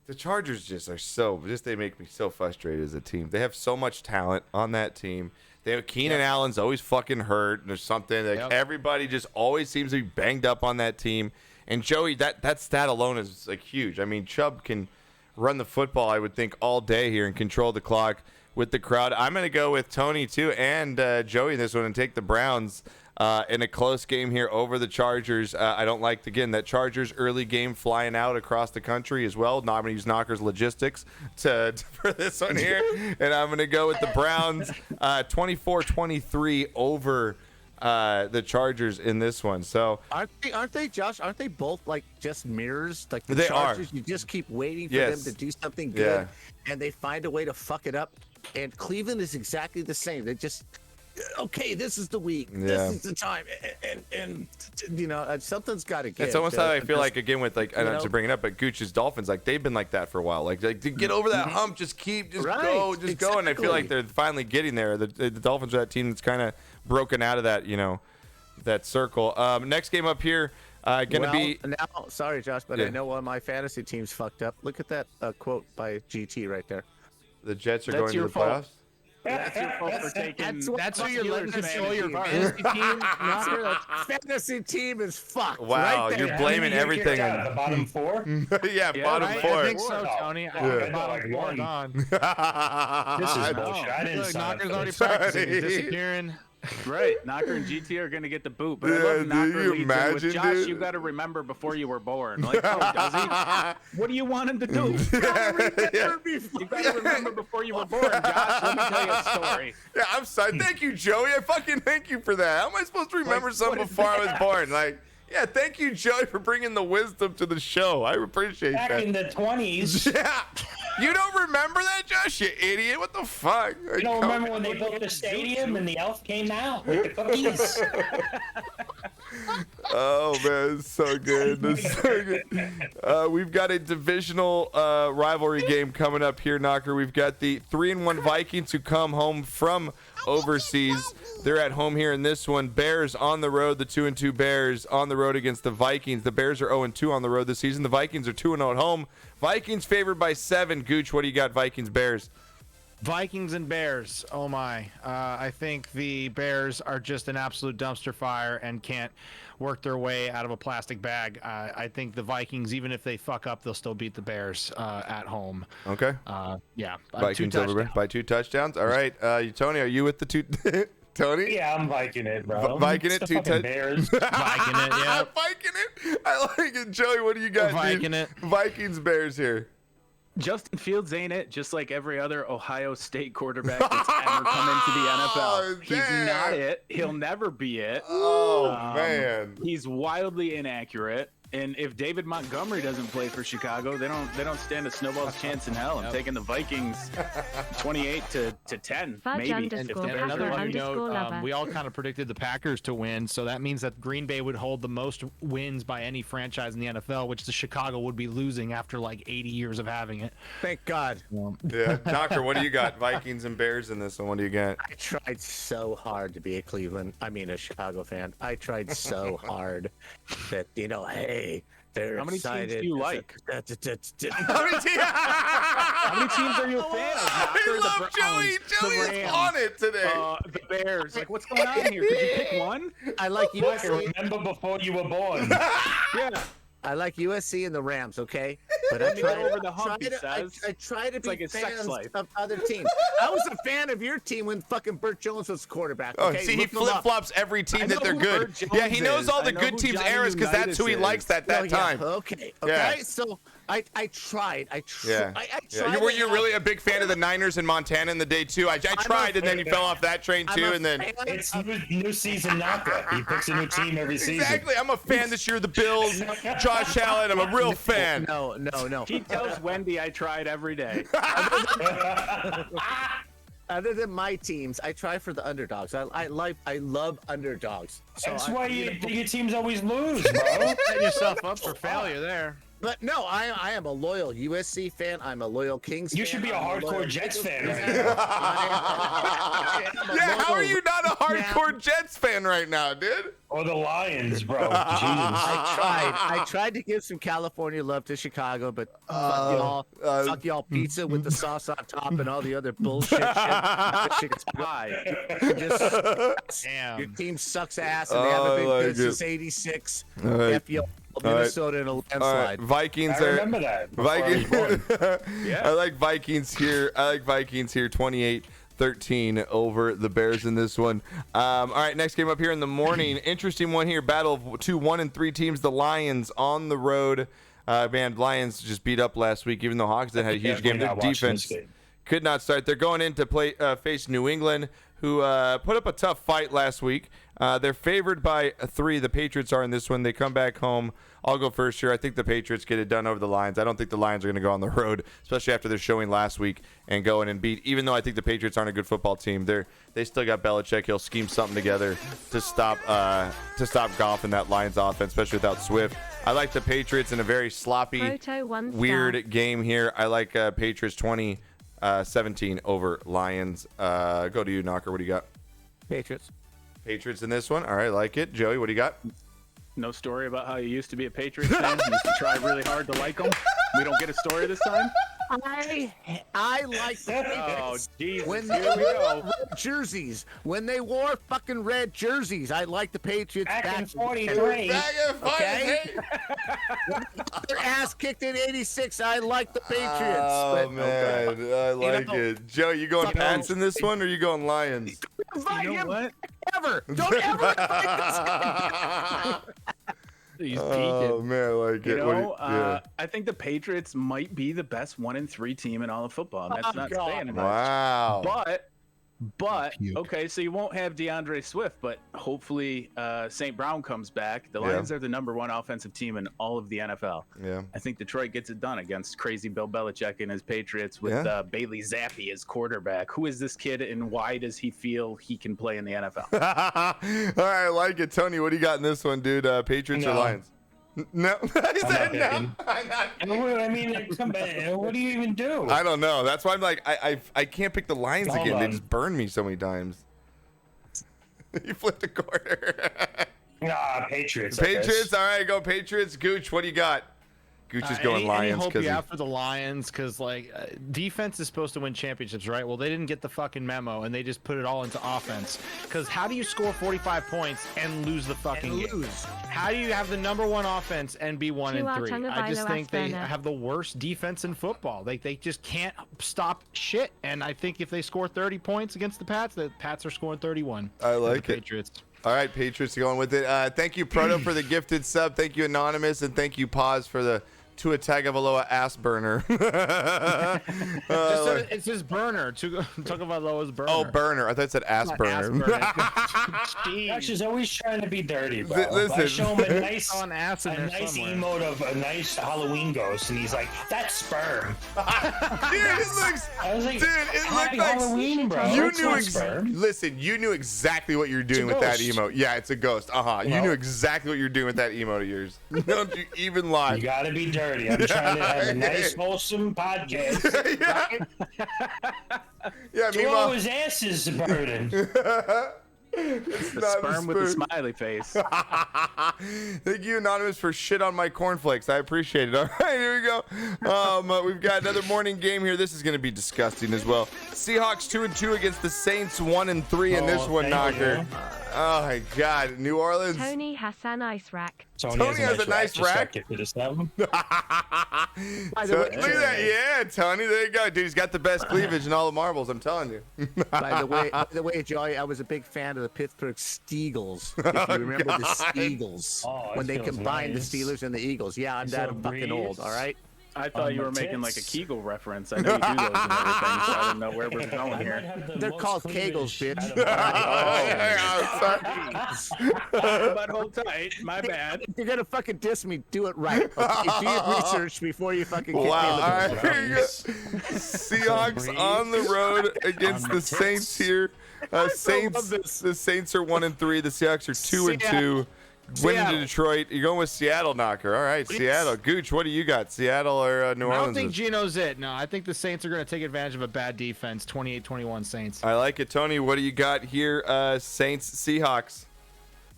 The Chargers they make me so frustrated as a team. They have so much talent on that team. They have Keenan Allen's always fucking hurt or something. Like Yep. everybody just always seems to be banged up on that team. And Joey, that stat alone is like huge. I mean, Chubb can run the football, I would think, all day here and control the clock with the crowd. I'm going to go with Tony too and Joey in this one and take the Browns. in a close game here over the Chargers. I don't like, again, that Chargers early game flying out across the country as well. Not going to use Knocker's logistics for this one here. And I'm going to go with the Browns 24-23 over the Chargers in this one. So aren't they, Josh? Aren't they both like just mirrors? Like the They Chargers, are. you just keep waiting for Yes. them to do something good, and they find a way to fuck it up. And Cleveland is exactly the same. They just, okay, this is the week. Yeah. This is the time, and you know, something's got to give. it's almost how I feel like, again, with like, I don't you know know? to bring it up, but Gooch's Dolphins, like they've been like that for a while. Like to get over that hump, just Right, go, just go. And I feel like exactly. they're finally getting there. The Dolphins are that team that's kind of broken out of that, that circle. Next game up here, gonna be. Now, sorry, Josh, but Yeah. I know one of my fantasy teams fucked up. Look at that quote by GT right there. The Jets are That's going to your the fault. playoffs. That's your fault for taking. That's who you're letting Steelers control your fantasy. fantasy team. Fantasy team is fucked. Wow, right there. you're blaming everything on on the bottom four. yeah, Yeah, bottom right? four. I think so, Tony. I think Yeah. bottom four gone. This is I know. bullshit. I didn't Look, sign up Knocker's for already this. practicing. He's Sorry. disappearing. Right, Knocker and GT are gonna get the boot, but I Yeah, love dude, Knocker you leads in imagine, with Josh. dude? You got to remember before you were born. Like, oh, does he? What do you want him to do? You got to remember before you were born, Josh. Let me tell you a story. Yeah, I'm sorry. Thank you, Joey. I fucking thank you for that. How am I supposed to remember Like, something what is before I was that? born? Like, yeah, thank you, Joey, for bringing the wisdom to the show. I appreciate Back that. in the 20s. Yeah. You don't remember that, Josh? You idiot. What the fuck? You don't remember when they built the stadium and the elf came out with the cookies? Oh, man. It's so good. It's so good. We've got a divisional rivalry game coming up here, Knocker. We've got the 3-1 Vikings who come home from overseas. They're at home here in this one. Bears on the road. The 2-2 Bears on the road against the Vikings. The Bears are 0-2 on the road this season. The Vikings are 2-0 at home. Vikings favored by 7. Gooch, what do you got, Vikings, Bears? Vikings and Bears. Oh my. I think the Bears are just an absolute dumpster fire and can't work their way out of a plastic bag. I think the Vikings, even if they fuck up, they'll still beat the Bears at home. Okay. Yeah. Vikings two over touchdowns. by 2 touchdowns. All right. Tony, are you with the two? Tony? Yeah, I'm Viking it, bro. Viking it, It's the two fucking touch- Bears. Viking it, yeah. Viking it. I like it. Joey, what do you got, dude? Viking it. Vikings, Bears here. Justin Fields ain't it, just like every other Ohio State quarterback that's ever come into the NFL. He's damn. not it. He'll never be it. Oh, Um, man. He's wildly inaccurate. And if David Montgomery doesn't play for Chicago, they don't stand a snowball's chance in hell. I'm taking the Vikings 28 to 10, Fudge maybe. underscore if And they're Packer another lucky. new note, underscore lover. we all kind of predicted the Packers to win, so that means that Green Bay would hold the most wins by any franchise in the NFL, which the Chicago would be losing after like 80 years of having it. Thank God. Yeah. Doctor, what do you got? Vikings and Bears in this one. What do you got? I tried so hard to be a Chicago fan. I tried so hard that, hey, they're How many teams excited. do you like? How many teams? How many teams are you a fan of? I Knocker, love the Browns, Joey. Joey the is Rams, on it today. The Bears. Like, what's going on here? Could you pick one? I like I can USC. remember before you were born. Yeah. I like USC and the Rams, okay? But I Let me try get over the hump, he says. I try to be like his sex fans life. of other teams. I was a fan of your team when fucking Burt Jones was quarterback. Oh, Okay? see, he Look him up. flip-flops every team I that know they're who good. Burt Jones Yeah, he knows all is. the I know good who teams' Johnny eras because that's who he Unitas likes at that Oh, yeah. time. Okay. Yeah. So I tried. I Yeah. tried. Were you really a big fan of the Niners in Montana in the day, too? I tried, and then you fell off that train, too, and then... It's new season knockout. He picks a new team every season. Exactly. I'm a fan this year of the Bills. Josh Allen, I'm a real fan. No. He tells Wendy I tried every day. Other than my teams, I try for the underdogs. I love underdogs. So That's I- why your teams always lose, bro. Setting yourself up for failure there. But no, I am a loyal USC fan. I'm a loyal Kings fan. You should be a I'm hardcore loyal Jets Eagles fan right now. I'm a Yeah, how are loyal- you not a hardcore Jets fan right now, dude? Or the Lions, bro. Jesus. I tried to give some California love to Chicago, but fuck y'all pizza with the sauce on top and all the other bullshit shit. That shit's pie. Damn. Your team sucks ass and they haven't been like good it. since '86. All right. F y'all, Minnesota in a All right, landslide. Vikings I are... remember that. before I was Vikings. born. I like Vikings here. 28. 13 over the Bears in this one. All right, next game up here in the morning. Interesting one here. Battle of 2 1-3 teams. The Lions on the road. Man, Lions just beat up last week, even though Hawkinson had a huge game. Their defense could not start. They're going in to face New England, who put up a tough fight last week. They're favored by 3. The Patriots are in this one. They come back home. I'll go first here. I think the Patriots get it done over the Lions. I don't think the Lions are going to go on the road, especially after their showing last week and go in and beat. Even though I think the Patriots aren't a good football team, they still got Belichick. He'll scheme something together to stop Goff in that Lions offense, especially without Swift. I like the Patriots in a very sloppy, weird game here. I like Patriots 20-17 over Lions. Go to you, Knocker. What do you got? Patriots in this one. All right, like it. Joey, what do you got? No story about how you used to be a Patriots fan. You used to try really hard to like them. We don't get a story this time. I like the Oh, Jesus. when Here they we wore go. red jerseys. When they wore fucking red jerseys, I like the Patriots Back in in 43. Okay. Their ass kicked in '86. I like the Patriots. Oh, but, man. I like it. Joe, you going Pats in this one, or you going Lions? You know what? Don't ever. He's Oh, peaking. man, I like You it. What do know, I think the Patriots might be the best 1-3 team in all of football. And that's not saying much. Wow. But okay, so you won't have DeAndre Swift, but hopefully St. Brown comes back. The Lions are the #1 offensive team in all of the NFL. Yeah. I think Detroit gets it done against crazy Bill Belichick and his Patriots with Bailey Zappi as quarterback. Who is this kid, and why does he feel he can play in the NFL? All right, I like it. Tony, what do you got in this one, dude? Patriots or Lions? No. He said no. I mean, come back. What do you even do? I don't know. That's why I'm like, I can't pick the Lions Hold again. They on. just burned me so many times. You flipped a quarter. Nah, Patriots. I guess. Patriots. All right, go Patriots. Gooch, what do you got? Gooch is going any Lions hope because you have for the Lions, because defense is supposed to win championships, right? Well, they didn't get the fucking memo, and they just put it all into offense. Because how do you score 45 points and lose the fucking game? How do you have the #1 offense and be 1-3? I just think they have the worst defense in football. They just can't stop shit. And I think if they score 30 points against the Pats are scoring 31. I like the it. Patriots. All right, Patriots going with it. Thank you, Proto, for the gifted sub. Thank you, Anonymous, and thank you, Paz, for the Tua Tagovailoa ass burner. It's his burner. Tagovailoa's burner. Oh, burner. I thought it said ass burner. Josh is always trying to be dirty, bro. Listen. I show him a nice, On ass in there somewhere. emote of a nice Halloween ghost, and he's like, "That's sperm." Dude, it looks. I was like, Dude, it "Happy looked like Halloween, bro." you It's knew. not sperm. Listen, you knew exactly what you were doing It's a with that ghost. emote. Yeah, it's a ghost. You Well- knew exactly what you were doing with that emote of yours. Don't you even lie. You gotta be dirty. I'm trying to have a nice, wholesome podcast. Yeah, Two meanwhile, his ass is burning. it's The not sperm with the spoon. smiley face. Thank you, Anonymous, for shit on my cornflakes. I appreciate it. All right, here we go. We've got another morning game here. This is going to be disgusting as well. Seahawks 2-2 against the Saints 1-3 in this one, thank Knocker. you. Oh my God, New Orleans. Tony Hassan Ice Rack. Tony has a nice rack. Just this album. Look at that, yeah, Tony. There you go, dude. He's got the best cleavage in all the marbles. I'm telling you. By the way, Joey, I was a big fan of the Pittsburgh Steagles. If you remember the Steagles, Oh, when it they feels combined nice. the Steelers and the Eagles. Yeah, I'm So that fucking old. breeze. All right. I thought you On were the making like a tits. Kegel reference. I know you do those and everything, so I didn't know where we're going here. They're called Kegels, bitch. But hold tight. My bad. If you're gonna fucking diss me, do it right. Okay? Do your research before you fucking get Wow. All me right, in the here you go. Seahawks on the road against the Saints here. Saints. The Saints are 1-3. The Seahawks are 2-2. Winning to Seattle. Detroit. You're going with Seattle, Knocker. All right, Seattle. Gooch, what do you got? Seattle or New I Orleans? don't think Gino's it. No, I think the Saints are going to take advantage of a bad defense. 28-21 Saints. I like it, Tony. What do you got here? Saints, Seahawks.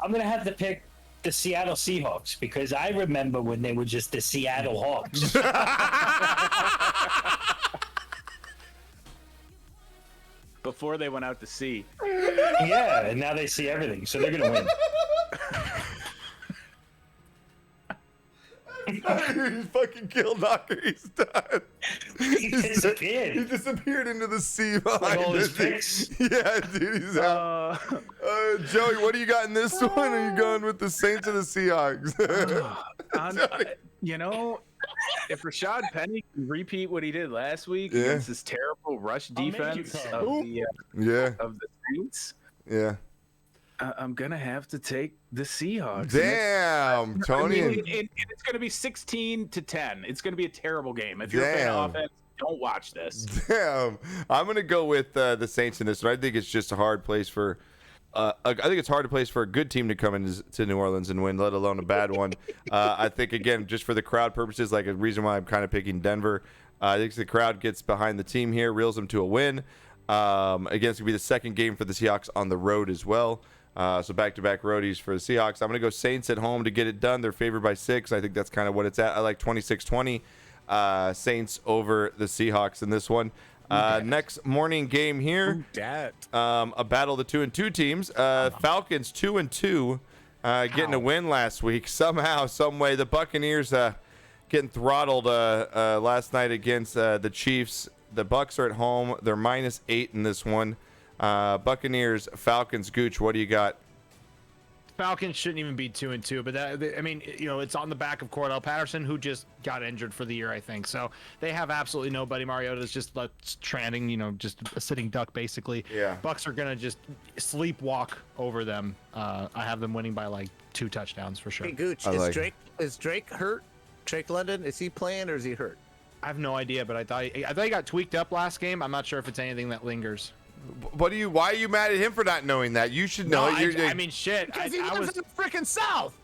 I'm gonna have to pick the Seattle Seahawks because I remember when they were just the Seattle Hawks. Before they went out to sea. Yeah, and now they see everything, so they're gonna win. He's fucking killed Knocker. He's done. He disappeared. He disappeared into the sea Like behind all his us. picks. Yeah, dude, he's out. Joey, what do you got in this one? Are you going with the Saints or the Seahawks? You know, if Rashad Penny can repeat what he did last week Yeah. against this terrible rush I'll make you defense come. Yeah, of the Saints, yeah. I'm gonna have to take the Seahawks. Damn, Tony. And it's gonna be 16-10. It's gonna be a terrible game. If you're a fan Damn. of offense, don't watch this. Damn, I'm gonna go with the Saints in this one. I think it's just a hard place for. I think it's hard to place for a good team to come into New Orleans and win, let alone a bad one. I think again, just for the crowd purposes, like a reason why I'm kind of picking Denver. I think the crowd gets behind the team here, reels them to a win. Again, it's gonna be the second game for the Seahawks on the road as well. So back-to-back roadies for the Seahawks. I'm gonna go Saints at home to get it done. They're favored by 6. I think that's kind of what it's at. I like 26-20. Saints over the Seahawks in this one. Next morning game here, a battle of the 2-2 teams. Falcons 2-2, getting a win last week somehow, some way. The Buccaneers getting throttled last night against the Chiefs. The Bucs are at home. They're -8 in this one. Buccaneers, Falcons. Gooch, what do you got? Falcons shouldn't even be 2-2, but I mean, it's on the back of Cordell Patterson, who just got injured for the year, I think. So they have absolutely nobody. Mariota's just stranding, just a sitting duck, basically. Yeah. Bucks are gonna just sleepwalk over them. I have them winning by like 2 touchdowns for sure. Hey, Gooch, is Drake hurt? Drake London, is he playing or is he hurt? I have no idea, but I thought he got tweaked up last game. I'm not sure if it's anything that lingers. Why are you mad at him for not knowing that? You should know. I mean, shit. Because he lives in the freaking South.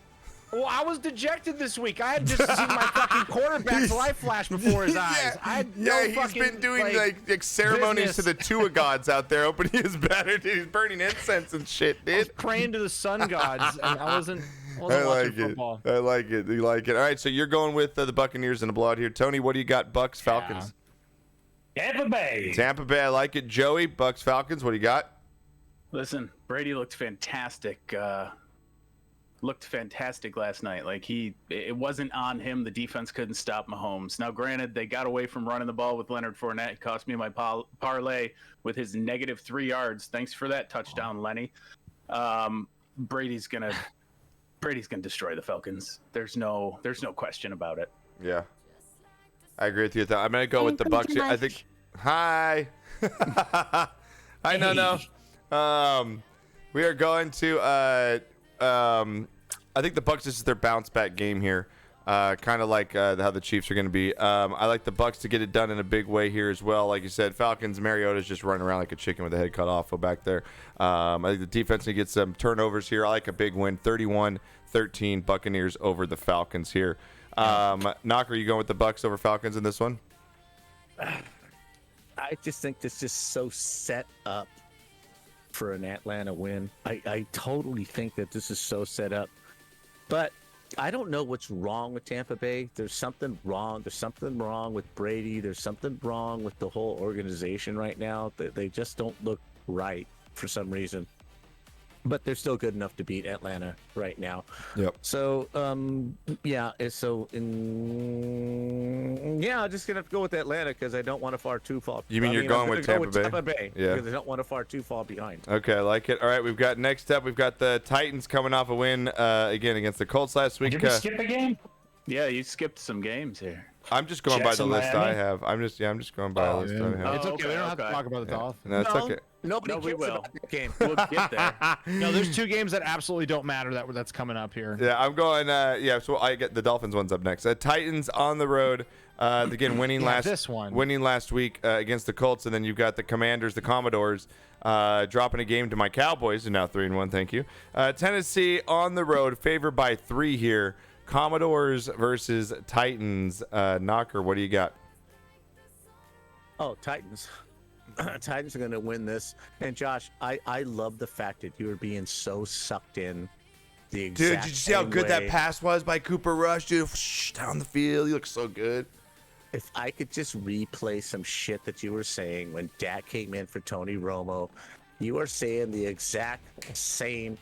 Well, I was dejected this week. I had just seen my fucking quarterback's life flash before his eyes. I had no he's fucking, been doing like ceremonies to business. the Tua gods out there, opening his banner. Dude, he's burning incense and shit, I was dude. praying to the sun gods, and I wasn't I watching like it. football. I like it. You like it. All right, so you're going with the Buccaneers in the blood here. Tony, what do you got? Bucks, Falcons. Tampa Bay. Tampa Bay, I like it. Joey, Bucks, Falcons. What do you got? Listen, Brady looked fantastic. Looked fantastic last night. Like it wasn't on him. The defense couldn't stop Mahomes. Now, granted, they got away from running the ball with Leonard Fournette. It cost me my parlay with his -3 yards. Thanks for that touchdown, Lenny. Brady's gonna destroy the Falcons. There's no question about it. Yeah, I agree with you. I'm gonna go with the Bucks. I think. Hi. Hi, no. We are going to. I think the Bucks. This is their bounce back game here. Kind of like how the Chiefs are going to be. I like the Bucks to get it done in a big way here as well. Like you said, Falcons. Mariota's just running around like a chicken with a head cut off back there. I think the defense can get some turnovers here. I like a big win, 31-13 Buccaneers over the Falcons here. Knocker, you going with the Bucks over Falcons in this one? I just think this is so set up for an Atlanta win. I totally think that this is so set up. But I don't know what's wrong with Tampa Bay. There's something wrong. There's something wrong with Brady. There's something wrong with the whole organization right now. They just don't look right for some reason. But they're still good enough to beat Atlanta right now. Yep. So, I'm just gonna go with Atlanta because I don't want to far too far. You mean you're going with Tampa Bay? Tampa Bay, Yeah. because I don't want to far too far behind. Okay, I like it. All right, we've got next up. We've got the Titans coming off a win again against the Colts last week. Did we skip a game? Yeah, you skipped some games here. I'm just going by the Jackson, list I Miami? have. I'm just going by the list I have. It's okay. We don't have to okay. talk about the Dolphins. No, it's okay. Nobody No, we cares will. about that game. We'll get there. No, there's 2 games that absolutely don't matter that's coming up here. Yeah, I'm going. So I get the Dolphins ones up next. Titans on the road. Again, winning last week against the Colts, and then you've got the Commanders, the Commodores, dropping a game to my Cowboys, and now 3-1. Thank you. Tennessee on the road, favored by 3 here. Commodores versus Titans. Knocker, what do you got? Oh, Titans. Titans are going to win this. And Josh, I love the fact that you were being so sucked in the exact Dude, did you see how same good that way. pass was by Cooper Rush? Dude, down the field. He looks so good. If I could just replay some shit that you were saying when Dak came in for Tony Romo, you are saying the exact same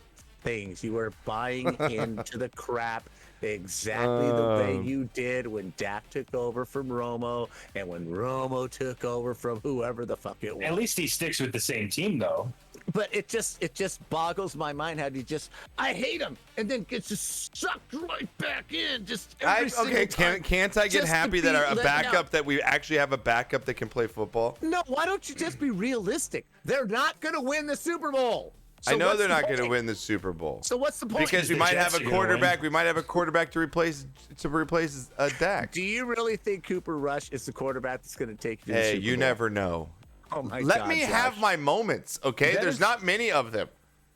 things. You are buying into the crap exactly the way you did when Dak took over from Romo and when Romo took over from whoever the fuck it was. At least he sticks with the same team, though. But it just boggles my mind how I hate him, and then gets just sucked right back in. Just every single time. Can't I get Just happy to that be our let backup out. that we actually have a backup that can play football? No, why don't you just be realistic? They're not going to win the Super Bowl. So I know what's they're the not going to point? win the Super Bowl. So what's the point? Because we the might Jets have a are gonna win. quarterback. We might have a quarterback to replace Dak. Do you really think Cooper Rush is the quarterback that's going to take you to the Hey, Super you Bowl? never know. Oh my Let God, me Josh. have my moments, okay? That There's is- not many of them.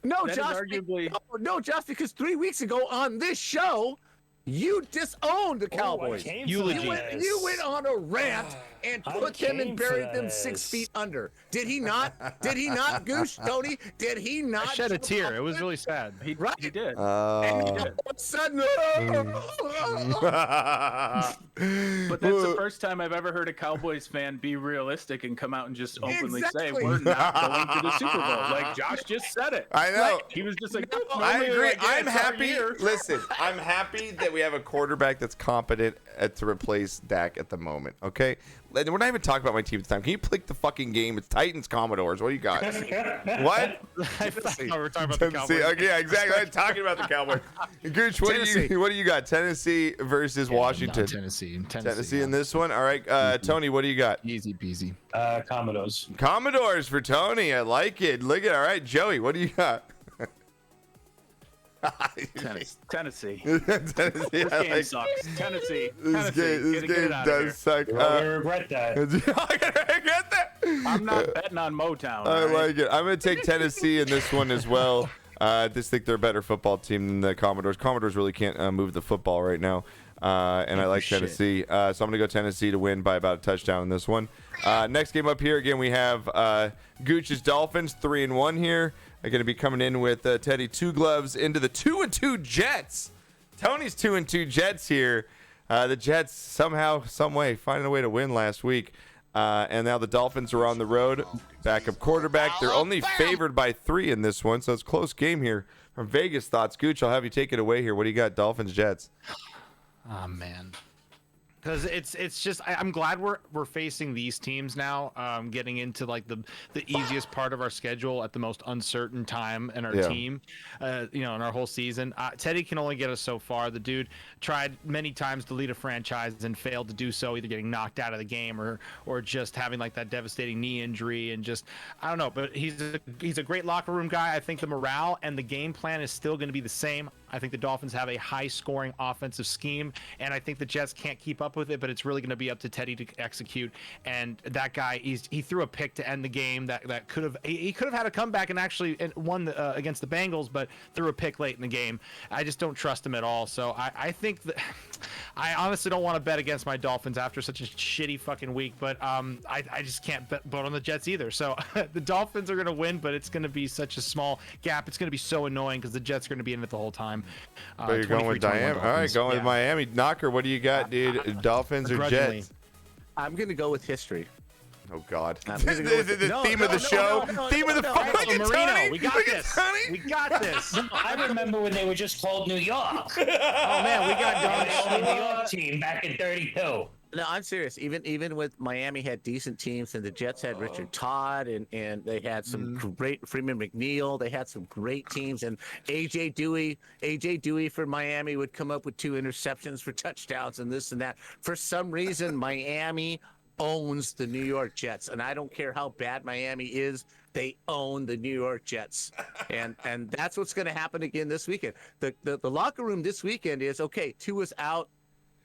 No, That is Josh. arguably- No, Josh, because 3 weeks ago on this show, you disowned the Cowboys. Eulogy. You went on a rant and I put them and came for buried them 6 this. feet under. Did he not? Did he not, Goosh? Tony? Did he not? I shed a jump tear. off It was it? really sad. He did. And all of a sudden, But that's the first time I've ever heard a Cowboys fan be realistic and come out and just openly say, Exactly. we're not going to the Super Bowl. Like, Josh just said it. I know. Like, he was just like, I normally, agree. like, yeah, I'm it's our happy. year. Listen, I'm happy that we have a quarterback that's competent to replace Dak at the moment. Okay, we're not even talking about my team at the time. Can you pick the fucking game? It's Titans Commodores. What do you got? What? I thought we were talking about the Tennessee. Cowboys. Okay, yeah, exactly. I'm talking about the Cowboys. Gooch, what do you got? Tennessee versus Washington. Tennessee in this one. All right, Tony, what do you got? Easy peasy. Commodores. Commodores for Tony. I like it. Look at. All right, Joey, what do you got? Tennessee. Tennessee. This I game like- sucks. Tennessee. This Tennessee. game Get it out of here. does suck. You're all gonna regret that. I'm gonna get that. I'm not betting on Motown. I all right? like it. I'm going to take Tennessee in this one as well. I just think they're a better football team than the Commodores. Commodores really can't move the football right now. And I like Tennessee. So I'm going to go Tennessee to win by about a touchdown in this one. Next game up here, again, we have Gooch's Dolphins, 3-1 here. They're going to be coming in with Teddy Two Gloves into the 2-2 Jets. Tony's 2-2 Jets here. The Jets somehow, some way, finding a way to win last week. And now the Dolphins are on the road. Backup quarterback. They're only favored by 3 in this one, so it's a close game here. From Vegas thoughts, Gooch, I'll have you take it away here. What do you got, Dolphins, Jets? Oh man, because it's just I'm glad we're facing these teams now, getting into like the easiest part of our schedule at the most uncertain time in our team, in our whole season. Teddy can only get us so far. The dude tried many times to lead a franchise and failed to do so, either getting knocked out of the game or just having like that devastating knee injury, and just I don't know. But he's a great locker room guy. I think the morale and the game plan is still going to be the same. I think the Dolphins have a high-scoring offensive scheme, and I think the Jets can't keep up with it, but it's really going to be up to Teddy to execute. And that guy, he threw a pick to end the game that could have had a comeback and actually won against the Bengals, but threw a pick late in the game. I just don't trust him at all. So I think that I honestly don't want to bet against my Dolphins after such a shitty fucking week, but I just can't bet on the Jets either. So the Dolphins are going to win, but it's going to be such a small gap. It's going to be so annoying because the Jets are going to be in it the whole time. But you're going with 23-21 Miami. All right, Dolphins. going with Yeah. Miami. Knocker, what do you got, dude? Dolphins or Begrudgingly. Jets? I'm going to go with history. Oh, God. I'm gonna go with the no, theme no, of the no, show. no, no, Theme of the no, fucking Michael Marino, Tony. we got Look at this. Tony. We got this. I remember when they were just called New York. Oh man, we got The only New York team back in '32. No, I'm serious. Even with Miami had decent teams, and the Jets had Richard Todd, and they had some great Freeman McNeil. They had some great teams, and AJ Dewey for Miami would come up with 2 interceptions for touchdowns and this and that. For some reason, Miami owns the New York Jets, and I don't care how bad Miami is. They own the New York Jets, and that's what's going to happen again this weekend. The locker room this weekend is okay. Tua's out.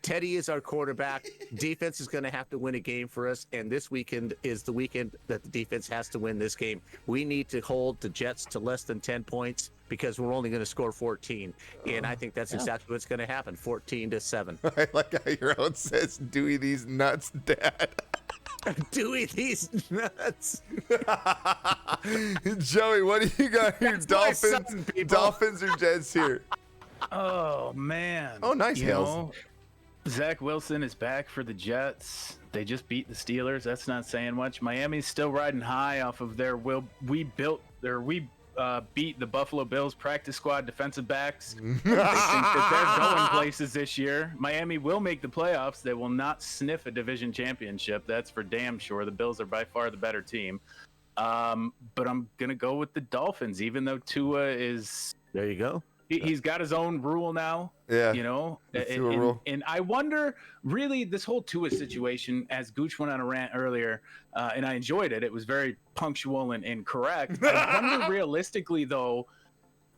Teddy is our quarterback. Defense is going to have to win a game for us, and this weekend is the weekend that the defense has to win this game. We need to hold the Jets to less than 10 points because we're only going to score 14, and I think that's exactly what's going to happen, 14-7. I like how your own says, Dewey, these nuts, Dad. Dewey, these nuts. Joey, what do you got here? That's my son, people. Dolphins or Jets here? Oh, man. Oh, nice, You Hales. know, Zach Wilson is back for the Jets. They just beat the Steelers. That's not saying much. Miami's still riding high off of their we beat the Buffalo Bills practice squad defensive backs. They think that they're going places this year. Miami will make the playoffs. They will not sniff a division championship. That's for damn sure. The Bills are by far the better team. But I'm going to go with the Dolphins, even though Tua is... There you go. He's got his own rule now. Yeah. You know? Rule. And I wonder, really, this whole Tua situation, as Gooch went on a rant earlier, and I enjoyed it. It was very punctual and correct. I wonder, realistically, though,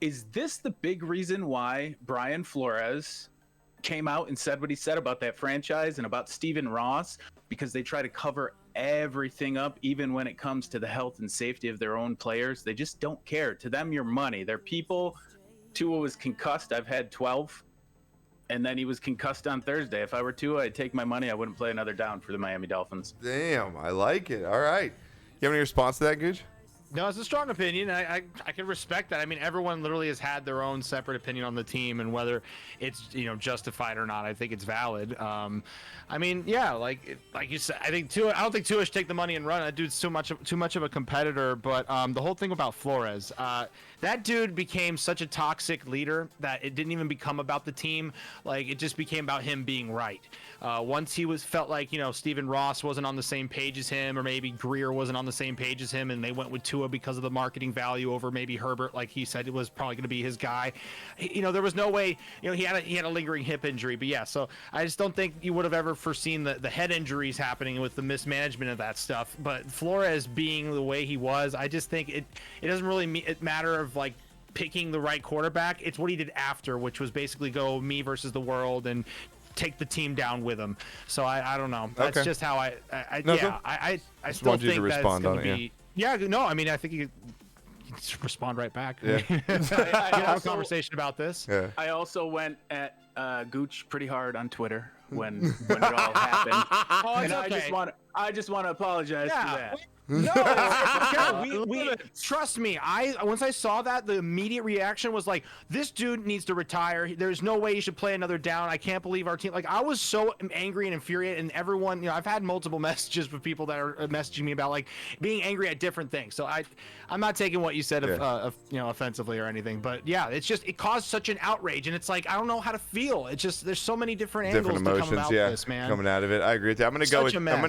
is this the big reason why Brian Flores came out and said what he said about that franchise and about Stephen Ross? Because they try to cover everything up, even when it comes to the health and safety of their own players. They just don't care. To them, your money. They're people. Tua was concussed. I've had 12. And then he was concussed on Thursday. If I were Tua, I'd take my money. I wouldn't play another down for the Miami Dolphins. Damn, I like it. All right. You have any response to that, Gooch? No, it's a strong opinion. I can respect that. I mean, everyone literally has had their own separate opinion on the team, and whether it's justified or not, I think it's valid. I mean, yeah, like you said, I don't think Tua should take the money and run. That dude's too much of a competitor. But the whole thing about Flores, that dude became such a toxic leader that it didn't even become about the team. Like, it just became about him being right. Once he felt like Stephen Ross wasn't on the same page as him, or maybe Greer wasn't on the same page as him, and they went with Tua because of the marketing value over maybe Herbert, like he said it was probably going to be his guy. There was no way. He had a lingering hip injury, but yeah. So I just don't think you would have ever foreseen the head injuries happening with the mismanagement of that stuff. But Flores being the way he was, I just think it doesn't really matter of like picking the right quarterback. It's what he did after, which was basically go me versus the world and take the team down with him. So I don't know. That's just how I still think that it's going to be. Yeah, no, I mean, I think you just respond right back. Yeah. I have a conversation about this. Yeah. I also went at Gooch pretty hard on Twitter when it all happened. And okay. I just want to apologize for that. No, we trust me. Once I saw that, the immediate reaction was like, this dude needs to retire. There's no way he should play another down. I can't believe our team. Like, I was so angry and infuriated, and everyone, I've had multiple messages with people that are messaging me about like being angry at different things. So I'm not taking what you said offensively or anything, but yeah, it caused such an outrage, and it's like I don't know how to feel. It's just there's so many different angles emotions, to come about this, man. Coming out of it. I agree with you. I'm gonna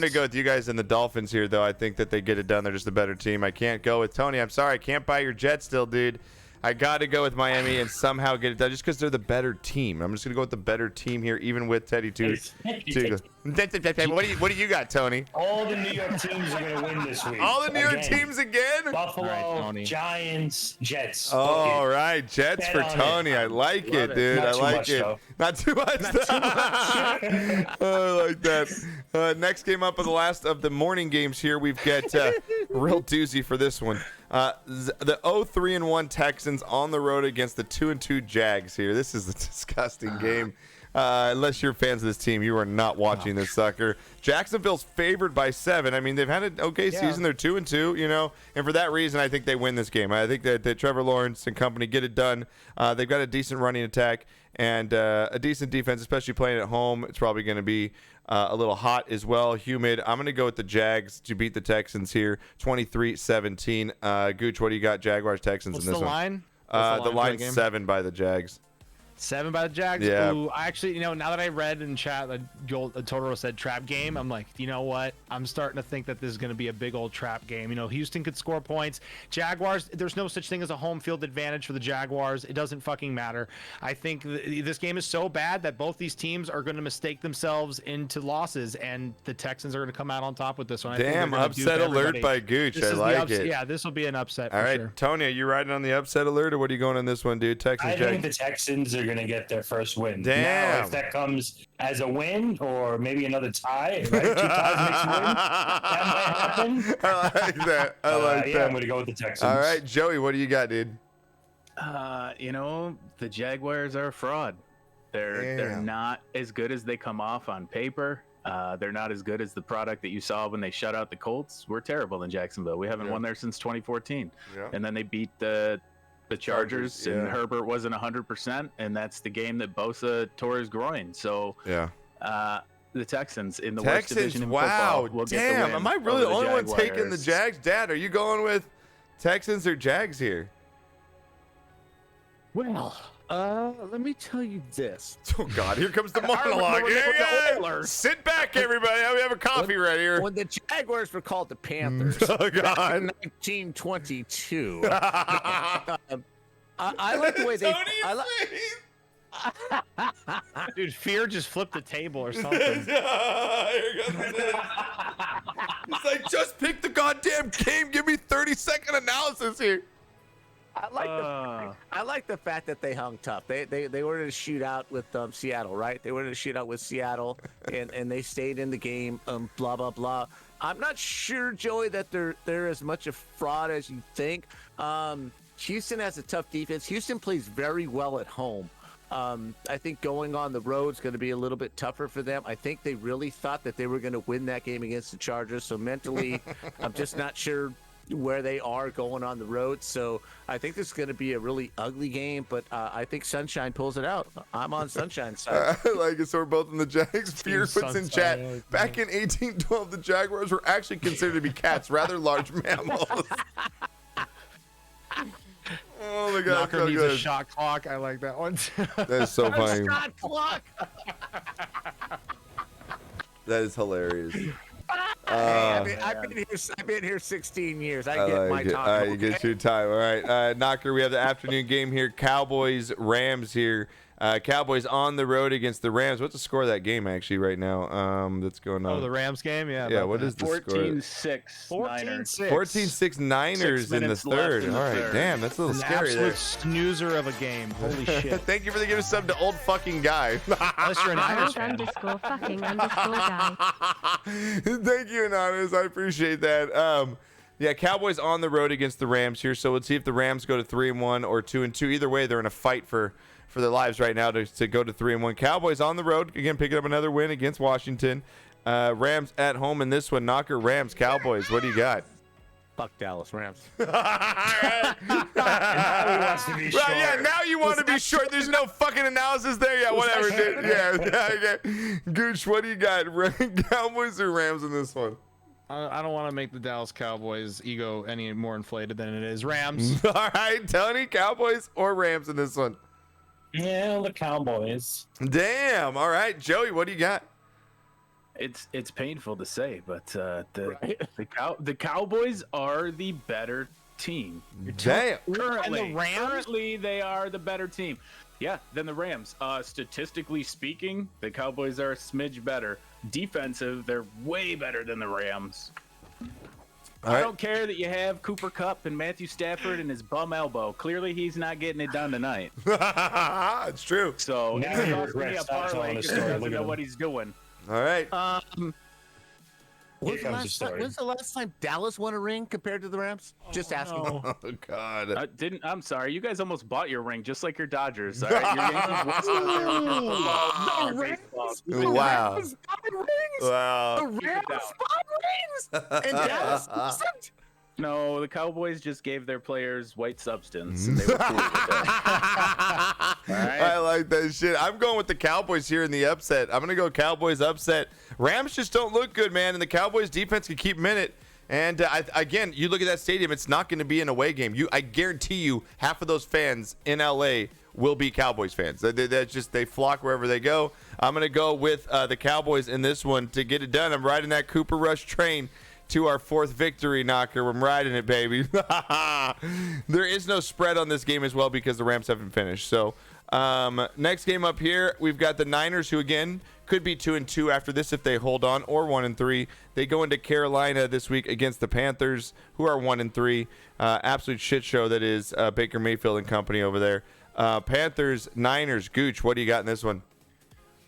go with you guys and the Dolphins here, though. I think that they get it done. They're just a better team. I can't go with Tony. I'm sorry. I can't buy your Jets still, dude. I got to go with Miami and somehow get it done just because they're the better team. I'm just going to go with the better team here, even with Teddy too. What do you got, Tony? All the New York teams are going to win this week. All the New York teams again? Buffalo, Giants, Jets. All right. Jets for Tony. I like it, dude. I like it. Not too much. I like that. Next game up of the last of the morning games here. We've got real doozy for this one. The 0-3-1 Texans on the road against the 2-2 Jags here. This is a disgusting game. Unless you're fans of this team, you are not watching this sucker. Jacksonville's favored by 7. I mean, they've had an okay season. They're 2-2, and for that reason, I think they win this game. I think that Trevor Lawrence and company get it done. They've got a decent running attack and a decent defense, especially playing at home. It's probably going to be a little hot as well, humid. I'm going to go with the Jags to beat the Texans here, 23-17. Gooch, what do you got, Jaguars, Texans in this one? Line? The line's 7 by the Jags. 7 by the Jags. Yeah. Ooh, I actually, now that I read in chat that Totoro said trap game, I'm like, you know what? I'm starting to think that this is going to be a big old trap game. Houston could score points. Jaguars, there's no such thing as a home field advantage for the Jaguars. It doesn't fucking matter. I think this game is so bad that both these teams are going to mistake themselves into losses, and the Texans are going to come out on top with this one. Damn, upset alert by Gooch. I like it. Yeah, this will be an upset. All right, sure. Tony, are you riding on the upset alert, or what are you going on this one, dude? Texans, I think the Texans are going to get their first win. Damn. Now, if that comes as a win or maybe another tie, right? 2 ties makes a win. That might happen. I like that. I like that. I'm going to go with the Texans. All right, Joey, what do you got, dude? The Jaguars are a fraud. They're not as good as they come off on paper. They're not as good as the product that you saw when they shut out the Colts. We're terrible in Jacksonville. We haven't won there since 2014. Yeah. And then they beat the Chargers, and Herbert wasn't 100%, and that's the game that Bosa tore his groin. So the Texans in the worst division in football will get the win. Am I really the only one Jaguars. taking the Jags? Dad, are you going with Texans or Jags here? Well, let me tell you this. Oh God, here comes the monologue. Sit back, everybody. We have a coffee right here. When the Jaguars were called the Panthers Oh, back God. in 1922, I like the way they. Dude, Fear just flipped the table or something. It's like, just pick the goddamn game. Give me 30-second analysis here. I like the fact that they hung tough. They were in a shootout with Seattle, right? They were in a shootout with Seattle, and they stayed in the game. Blah blah blah. I'm not sure, Joey, that they're as much a fraud as you think. Houston has a tough defense. Houston plays very well at home. I think going on the road is going to be a little bit tougher for them. I think they really thought that they were going to win that game against the Chargers. So mentally, I'm just not sure where they are going on the road. So I think this is going to be a really ugly game, but I think Sunshine pulls it out. I'm on Sunshine's side. I like it. So we're both in the Jags. Fear puts in chat. Back in 1812, the Jaguars were actually considered to be cats, rather large mammals. Oh my God, Knocker so needs good. a shot clock. I like that one. That's so funny. Shot clock. That is hilarious. I've been here 16 years. I get my time. All right, you get your time. All right, Knocker, we have the afternoon game here. Cowboys, Rams here. Cowboys on the road against the Rams. What's the score of that game actually right now? That's going on. Oh, the Rams game? Yeah. Yeah, what is the score? 14-6. 14-6. 14-6 Niners 6 in the minutes left third. in the All right, third. damn, that's a little An scary absolute there. snoozer of a game. Holy shit. Thank you for the gift of sub to old fucking guy. Unless you're an Irish Old fan. _fucking_guy. Thank you, Anonymous. I appreciate that. Yeah, Cowboys on the road against the Rams here. So let's see if the Rams go to 3-1 or 2-2. Either way, they're in a fight for their lives right now to go to 3-1. Cowboys on the road again, picking up another win against Washington. Rams at home in this one. Knocker, Rams, Cowboys. What do you got? Fuck Dallas Rams. Right, yeah, now you want to be short. There's no fucking analysis there. Yeah, whatever, dude. Yeah. Gooch, what do you got? Cowboys or Rams in this one? I don't want to make the Dallas Cowboys ego any more inflated than it is. Rams. All right, Tony, Cowboys or Rams in this one? Yeah, the Cowboys. Damn. All right, Joey, what do you got? It's painful to say, but the Cowboys are the better team. Damn. Currently, they are the better team. Yeah, than the Rams. Statistically speaking, the Cowboys are a smidge better. Defensive, they're way better than the Rams. All right. I don't care that you have Cooper Kupp and Matthew Stafford and his bum elbow. Clearly, he's not getting it done tonight. It's true. So Now he's he costing me regrets a not telling parlay the because he story. doesn't Look at know him. what he's doing. All right. When's comes the story. the last time Dallas won a ring compared to the Rams? Just asking. Oh, God. I'm sorry. You guys almost bought your ring, just like your Dodgers. All right, your Yankees went out there with your football. The Rams. Wow. The Rams bought rings. Wow. The Rams bought rings. And Dallas doesn't. No, the Cowboys just gave their players white substance, and they were cool with it. I like that shit. I'm going with the Cowboys here in the upset. I'm going to go Cowboys upset. Rams just don't look good, man, and the Cowboys defense can keep them in it. And again, you look at that stadium, it's not going to be an away game. I guarantee you half of those fans in LA will be Cowboys fans. They flock wherever they go. I'm going to go with the Cowboys in this one to get it done. I'm riding that Cooper Rush train to our fourth victory, Knocker. I'm riding it, baby. There is no spread on this game as well because the Rams haven't finished. So next game up here, we've got the Niners, who again could be 2-2 after this if they hold on, or 1-3. They go into Carolina this week against the Panthers, who are 1-3. Absolute shit show that is Baker Mayfield and company over there. Panthers, Niners. Gooch, what do you got in this one?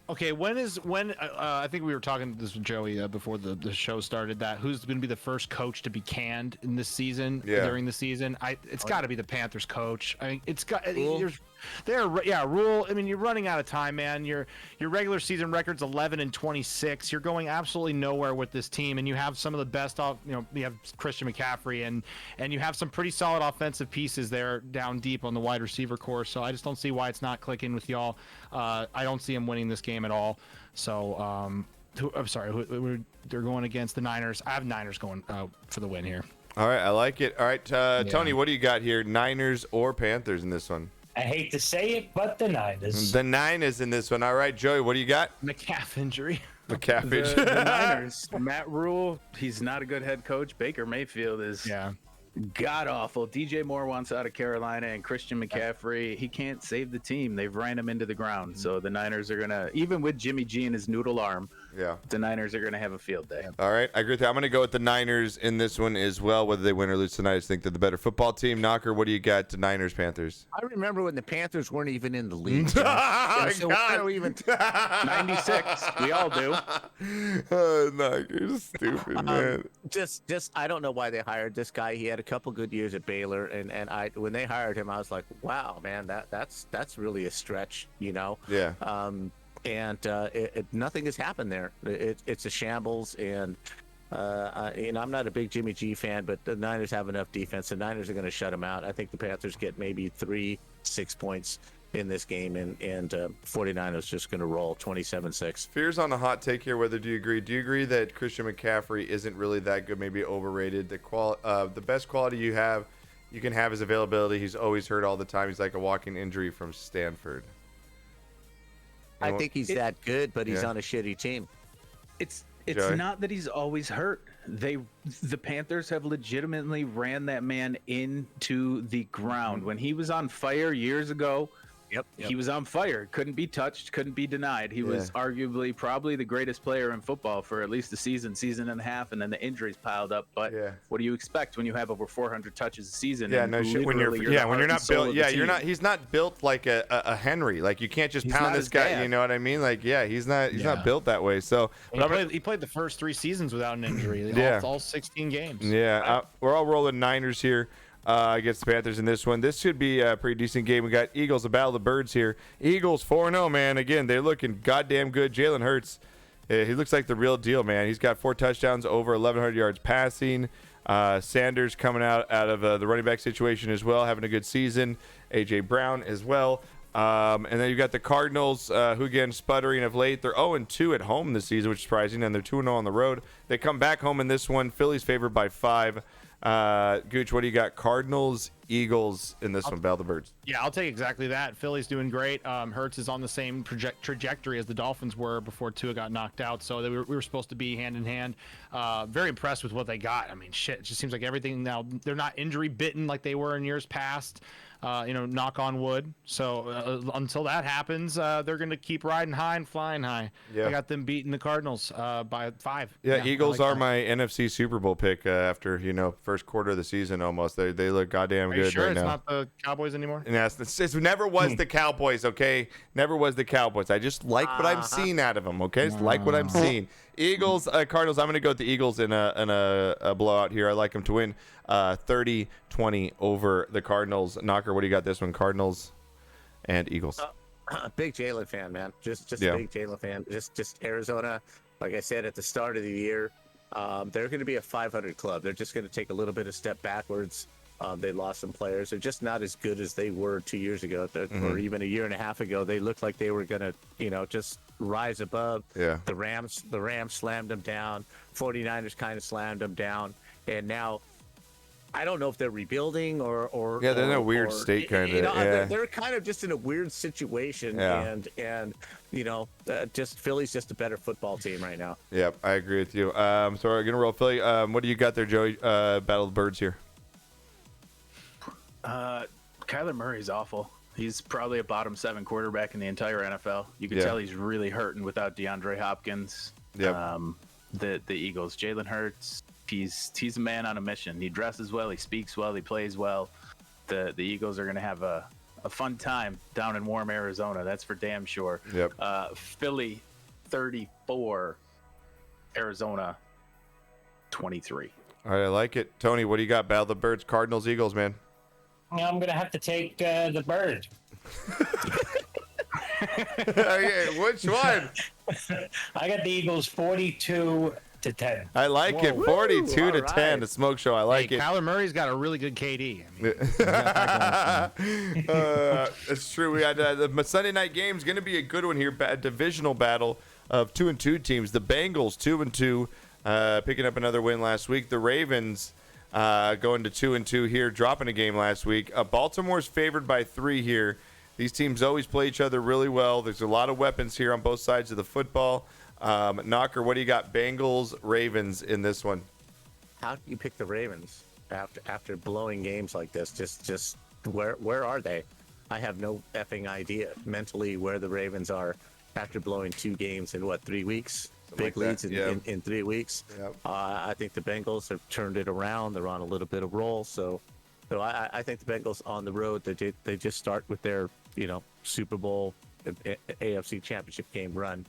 Okay, I think we were talking this with Joey before the show started, that who's going to be the first coach to be canned in this season, during the season. It's got to be the Panthers coach. I mean, it's got Rule. I mean, you're running out of time, man. Your regular season record's 11-26. You're going absolutely nowhere with this team, and you have some of the best you have Christian McCaffrey, and you have some pretty solid offensive pieces there down deep on the wide receiver core. So I just don't see why it's not clicking with y'all. I don't see him winning this game at all. So I'm sorry, they're going against the Niners. I have Niners going for the win here. All right, I like it. All right, Tony, what do you got here? Niners or Panthers in this one? I hate to say it, but the Niners. The 9 is in this one. All right, Joey, what do you got? McCaff injury. McCaffrey. The Niners, Matt Rule, he's not a good head coach. Baker Mayfield is Yeah. god awful. DJ Moore wants out of Carolina, and Christian McCaffrey, he can't save the team. They've ran him into the ground. So the Niners are gonna, even with Jimmy G and his noodle arm, Yeah. the Niners are gonna have a field day. All right, I agree with that. I'm going to go with the Niners in this one as well. Whether they win or lose tonight, I just think they're the better football team. Knocker, what do you got to Niners, Panthers? I remember when the Panthers weren't even in the league. John. Oh, So God. we're even 96, we all do. Oh, Knocker, stupid, man. just I don't know why they hired this guy. He had a couple good years at Baylor, and I when they hired him, I was like, wow, man, that's really a stretch, you know. Yeah. Nothing has happened there. It's a shambles, and I'm not a big Jimmy G fan, but the Niners have enough defense. The Niners are going to shut them out. I think the Panthers get maybe 3-6 points in this game, and 49ers just going to roll 27-6. Fears on a hot take here. Whether do you agree? Do you agree that Christian McCaffrey isn't really that good? Maybe overrated. The best quality you can have is availability. He's always hurt all the time. He's like a walking injury from Stanford. I think he's that good, but he's Yeah. on a shitty team. It's Joey? not that he's always hurt. The Panthers have legitimately ran that man into the ground. When he was on fire years ago, Yep. he was on fire. Couldn't be touched, couldn't be denied. He was arguably probably the greatest player in football for at least a season and a half, and then the injuries piled up. But Yeah. what do you expect when you have over 400 touches a season? Yeah, and no shit. When literally the you're heart and not soul built. of the Yeah, team? He's not built like a Henry. Like you can't just He's pound not this his guy. dad. You know what I mean? Like he's not built that way. So He played the first 3 seasons without an injury. Yeah. All 16 games. yeah, we're all rolling Niners here. Against the Panthers in this one. This should be a pretty decent game. We got Eagles, the Battle of the Birds here. Eagles 4-0, man. Again, they're looking goddamn good. Jalen Hurts, he looks like the real deal, man. He's got 4 touchdowns, over 1,100 yards passing. Sanders coming out of the running back situation as well, having a good season. A.J. Brown as well. And then you got the Cardinals, who again sputtering of late. They're 0-2 at home this season, which is surprising, and they're 2-0 on the road. They come back home in this one. Philly's favored by 5. Gooch, what do you got? Cardinals, Eagles in this one, Battle of the Birds. Yeah, I'll take exactly that. Philly's doing great. Hurts is on the same trajectory as the Dolphins were before Tua got knocked out, so we were supposed to be hand in hand. Very impressed with what they got. I mean, shit, it just seems like everything now, they're not injury bitten like they were in years past. Knock on wood. So until that happens, they're going to keep riding high and flying high. Yeah. I got them beating the Cardinals by 5. Yeah, Eagles I like are that. my NFC Super Bowl pick after first quarter of the season almost. They look goddamn Are good you sure right it's now. not the Cowboys anymore? And it never was the Cowboys, okay? Never was the Cowboys. I just like what I'm seeing out of them, okay? Just like what I'm seeing. Eagles, Cardinals. I'm going to go with the Eagles in a blowout here. I like them to win 30-20 over the Cardinals. Knocker, what do you got this one? Cardinals and Eagles. Big Jalen fan, man. Just Yeah. a big Jalen fan. Just Arizona. Like I said at the start of the year, they're going to be a 500 club. They're just going to take a little bit of step backwards. They lost some players. They're just not as good as they were 2 years ago, or even a year and a half ago. They looked like they were going to, just rise above. Yeah. The Rams slammed them down. 49ers kind of slammed them down, and now I don't know if they're rebuilding or Yeah, they're in a or- weird or- state, kinda, they're- yeah. They're kind of just in a weird situation, Yeah. and just Philly's just a better football team right now. Yep, I agree with you. So we're going to roll Philly. What do you got there, Joey? Battle of the Birds here. Kyler Murray's awful. He's probably a bottom 7 quarterback in the entire NFL. You can Yeah. tell he's really hurting without DeAndre Hopkins. Yep. The Eagles, Jalen Hurts, he's a man on a mission. He dresses well, he speaks well, he plays well. The Eagles are going to have a fun time down in warm Arizona. That's for damn sure. Yep. Philly 34, Arizona 23. All right, I like it. Tony, what do you got? Battle of the Birds, Cardinals, Eagles, man. I'm going to have to take the bird. Okay, which one? I got the Eagles 42-10. I like it. Whoa. 42 to All 10. right. The smoke show. I like Hey, it. Kyler Murray's got a really good KD. I mean, he's got that going for him. It's true. We had the Sunday night game is going to be a good one here. Divisional battle of 2-2 teams. The Bengals 2-2, picking up another win last week. The Ravens going to 2-2 here, dropping a game last week. Baltimore's favored by 3 here. These teams always play each other really well. There's a lot of weapons here on both sides of the football. Knocker, what do you got? Bengals, Ravens in this one. How do you pick the Ravens after blowing games like this? Just where are they? I have no effing idea mentally where the Ravens are after blowing 2 games in 3 weeks? Big like leads that, yeah. in 3 weeks. Yep. I think the Bengals have turned it around. They're on a little bit of roll. So I think the Bengals on the road, they just start with their Super Bowl AFC Championship game run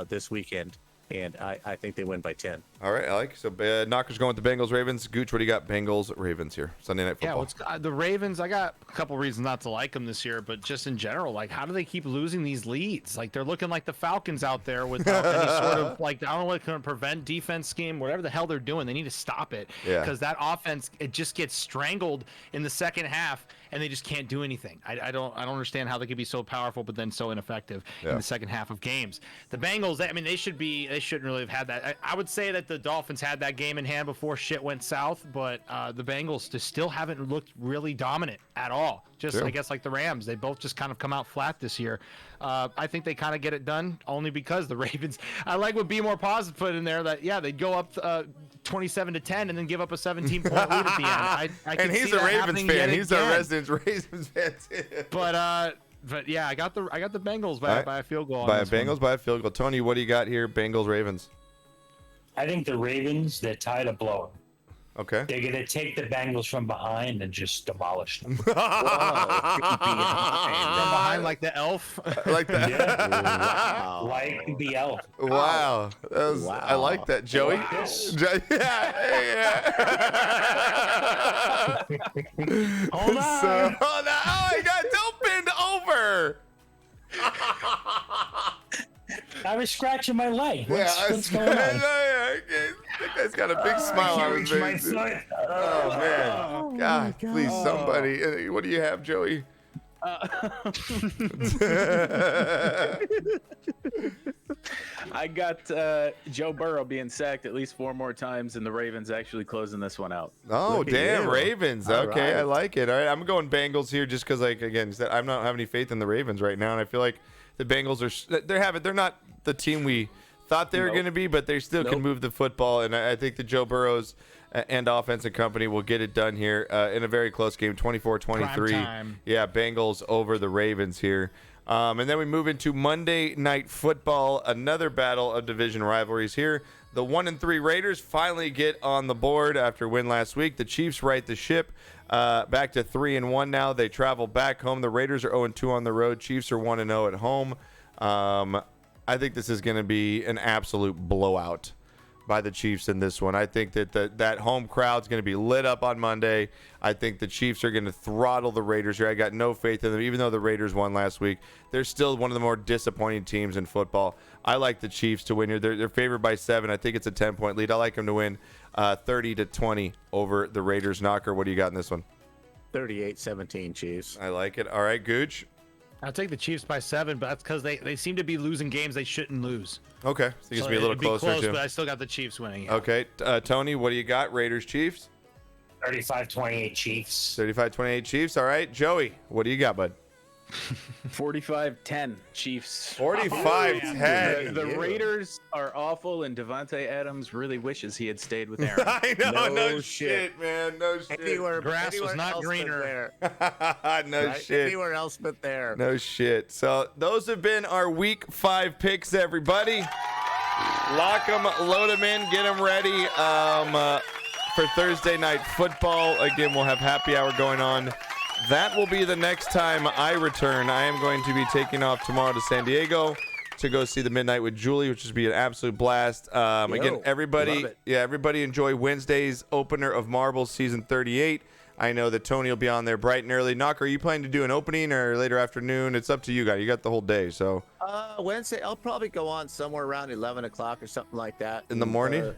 this weekend. And I think they win by 10. All right, I like. So Knocker's going with the Bengals, Ravens. Gooch, what do you got? Bengals, Ravens here. Sunday Night Football. Yeah, the Ravens, I got a couple reasons not to like them this year, but just in general, like, how do they keep losing these leads? Like, they're looking like the Falcons out there without any sort of, like, I don't know what can prevent defense scheme, whatever the hell they're doing. They need to stop it. Because that offense, it just gets strangled in the second half, and they just can't do anything. I don't understand how they could be so powerful, but then so ineffective in the second half of games. The Bengals, they shouldn't really have had that. I would say that the Dolphins had that game in hand before shit went south, but the Bengals just still haven't looked really dominant at all. I guess like the Rams, they both just kind of come out flat this year. I think they kind of get it done only because the Ravens. I like what Be More Positive put in there that they'd go up 27-10 and then give up a 17-point lead at the end. And he's a Ravens fan. He's a resident Ravens fan too. But yeah, I got the Bengals by a field goal. By a field goal. Tony, what do you got here? Bengals, Ravens. I think the Ravens, they're tired of blowing. Okay. They're going to take the Bengals from behind and just demolish them. From behind like the elf. Like that. Yeah. Wow. Like the elf. Wow. I like that, Joey. Like this. Yeah. Hold on. Oh my God! Don't bend over. I was scratching my leg. What's going on? That guy's got a big smile on his My face. foot. Oh man! God, please, somebody. What do you have, Joey? I got Joe Burrow being sacked at least 4 more times, and the Ravens actually closing this one out. Oh, Look at damn, you. Ravens. All Okay, right. I like it. All right, I'm going Bengals here just because, like, again, I'm not having any faith in the Ravens right now, and I feel like the Bengals they're not the team we thought they were going to be, but they still can move the football, and I think the Joe Burrows and offense and company will get it done here in a very close game, 24-23. Prime time. Yeah, Bengals over the Ravens here. And then we move into Monday Night Football, another battle of division rivalries here. The 1-3 Raiders finally get on the board after a win last week. The Chiefs right the ship back to 3-1 now. They travel back home. The Raiders are 0-2 on the road. Chiefs are 1-0 at home. I think this is going to be an absolute blowout by the Chiefs in this one. I think that that home crowd's going to be lit up on Monday. I think the Chiefs are going to throttle the Raiders here. I got no faith in them. Even though the Raiders won last week, they're still one of the more disappointing teams in football. I like the Chiefs to win here. They're favored by 7. I think it's a 10-point lead. I like them to win 30-20 over the Raiders. Knocker, what do you got in this one? 38-17 Chiefs. I like it. All right, Gooch. I'll take the Chiefs by 7, but that's because they seem to be losing games they shouldn't lose. Okay, so you just be a little it'd be closer close, to. but I still got the Chiefs winning. Yeah. Okay, Tony, what do you got? Raiders, Chiefs. 35-28 Chiefs. 35-28 Chiefs. All right, Joey, what do you got, bud? 45-10 Chiefs. 45-10. The Raiders are awful, and Devontae Adams really wishes he had stayed with Aaron. I know, no No shit, man, no shit. Grass was not else but greener. there. No Right? shit. Anywhere else but there. No shit. So those have been our Week 5 picks, everybody. Lock them, load them in, get them ready for Thursday Night Football. Again, we'll have happy hour going on. That will be the next time I return. I am going to be taking off tomorrow to San Diego to go see the Midnight with Julie, which would be an absolute blast. Again, everybody, love it. everybody enjoy Wednesday's opener of Marbles season 38. I know that Tony will be on there bright and early. Knocker, are you planning to do an opening or later afternoon? It's up to you guys. You got the whole day, so. Wednesday, I'll probably go on somewhere around 11 o'clock or something like that. In the morning?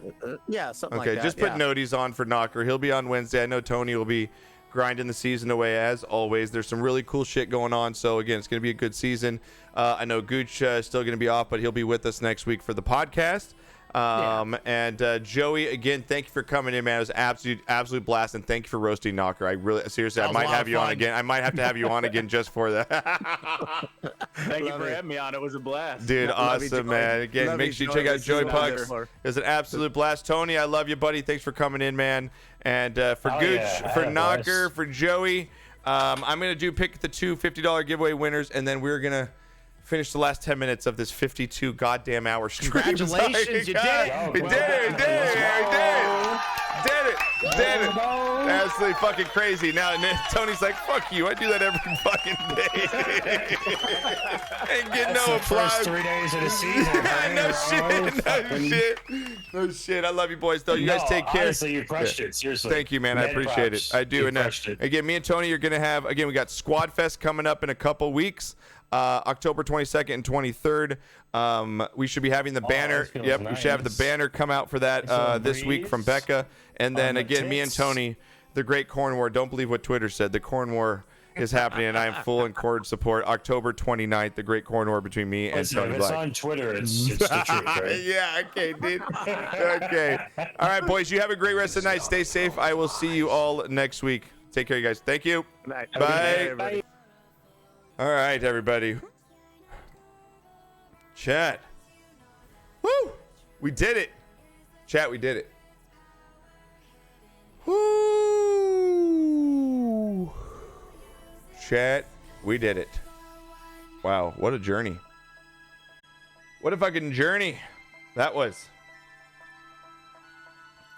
Yeah, something like Okay, that. just put noties on for Knocker. He'll be on Wednesday. I know Tony will be grinding the season away as always. There's some really cool shit going on. So again, it's going to be a good season. I know Gooch is still going to be off, but he'll be with us next week for the podcast. And Joey, again, thank you for coming in, man. It was absolute blast, and thank you for roasting Knocker. I really, seriously, I might have you on again. I might have to have you on again just for that. Thank you for having me on. It was a blast. Dude, awesome, man. Again, make sure you check out Joey Pucks. It was an absolute blast. Tony, I love you, buddy. Thanks for coming in, man. And for Gooch, for Knocker, for Joey, I'm going to do pick the two $50 giveaway winners, and then we're going to finish the last 10 minutes of this 52 goddamn hour stream. Congratulations, you did it. We did it. Absolutely fucking crazy. Now Tony's like, fuck you. I do that every fucking day. Ain't getting no applause. First 3 days of the season. No shit. I love you boys, though. You guys take care. Honestly, you crushed it. Seriously. Thank you, man. I appreciate it. I do. And again, me and Tony are going to have, again, we got Squad Fest coming up in a couple weeks. October 22nd and 23rd. We should be having the banner. Yep, nice. We should have the banner come out for that this week from Becca. And then again, me and Tony, the Great Corn War. Don't believe what Twitter said. The Corn War is happening, and I am full and cord support. October 29th, the Great Corn War between me and Tony Black. It's on Twitter. It's the truth, right? Yeah, okay, dude. Okay. All right, boys, you have a great rest of the night. Stay safe. I will see you all next week. Take care, you guys. Thank you. Night. Bye. Bye. All right, everybody. Chat. Woo! We did it. Chat, we did it. Woo! Chat, we did it. Wow, what a journey. What a fucking journey that was.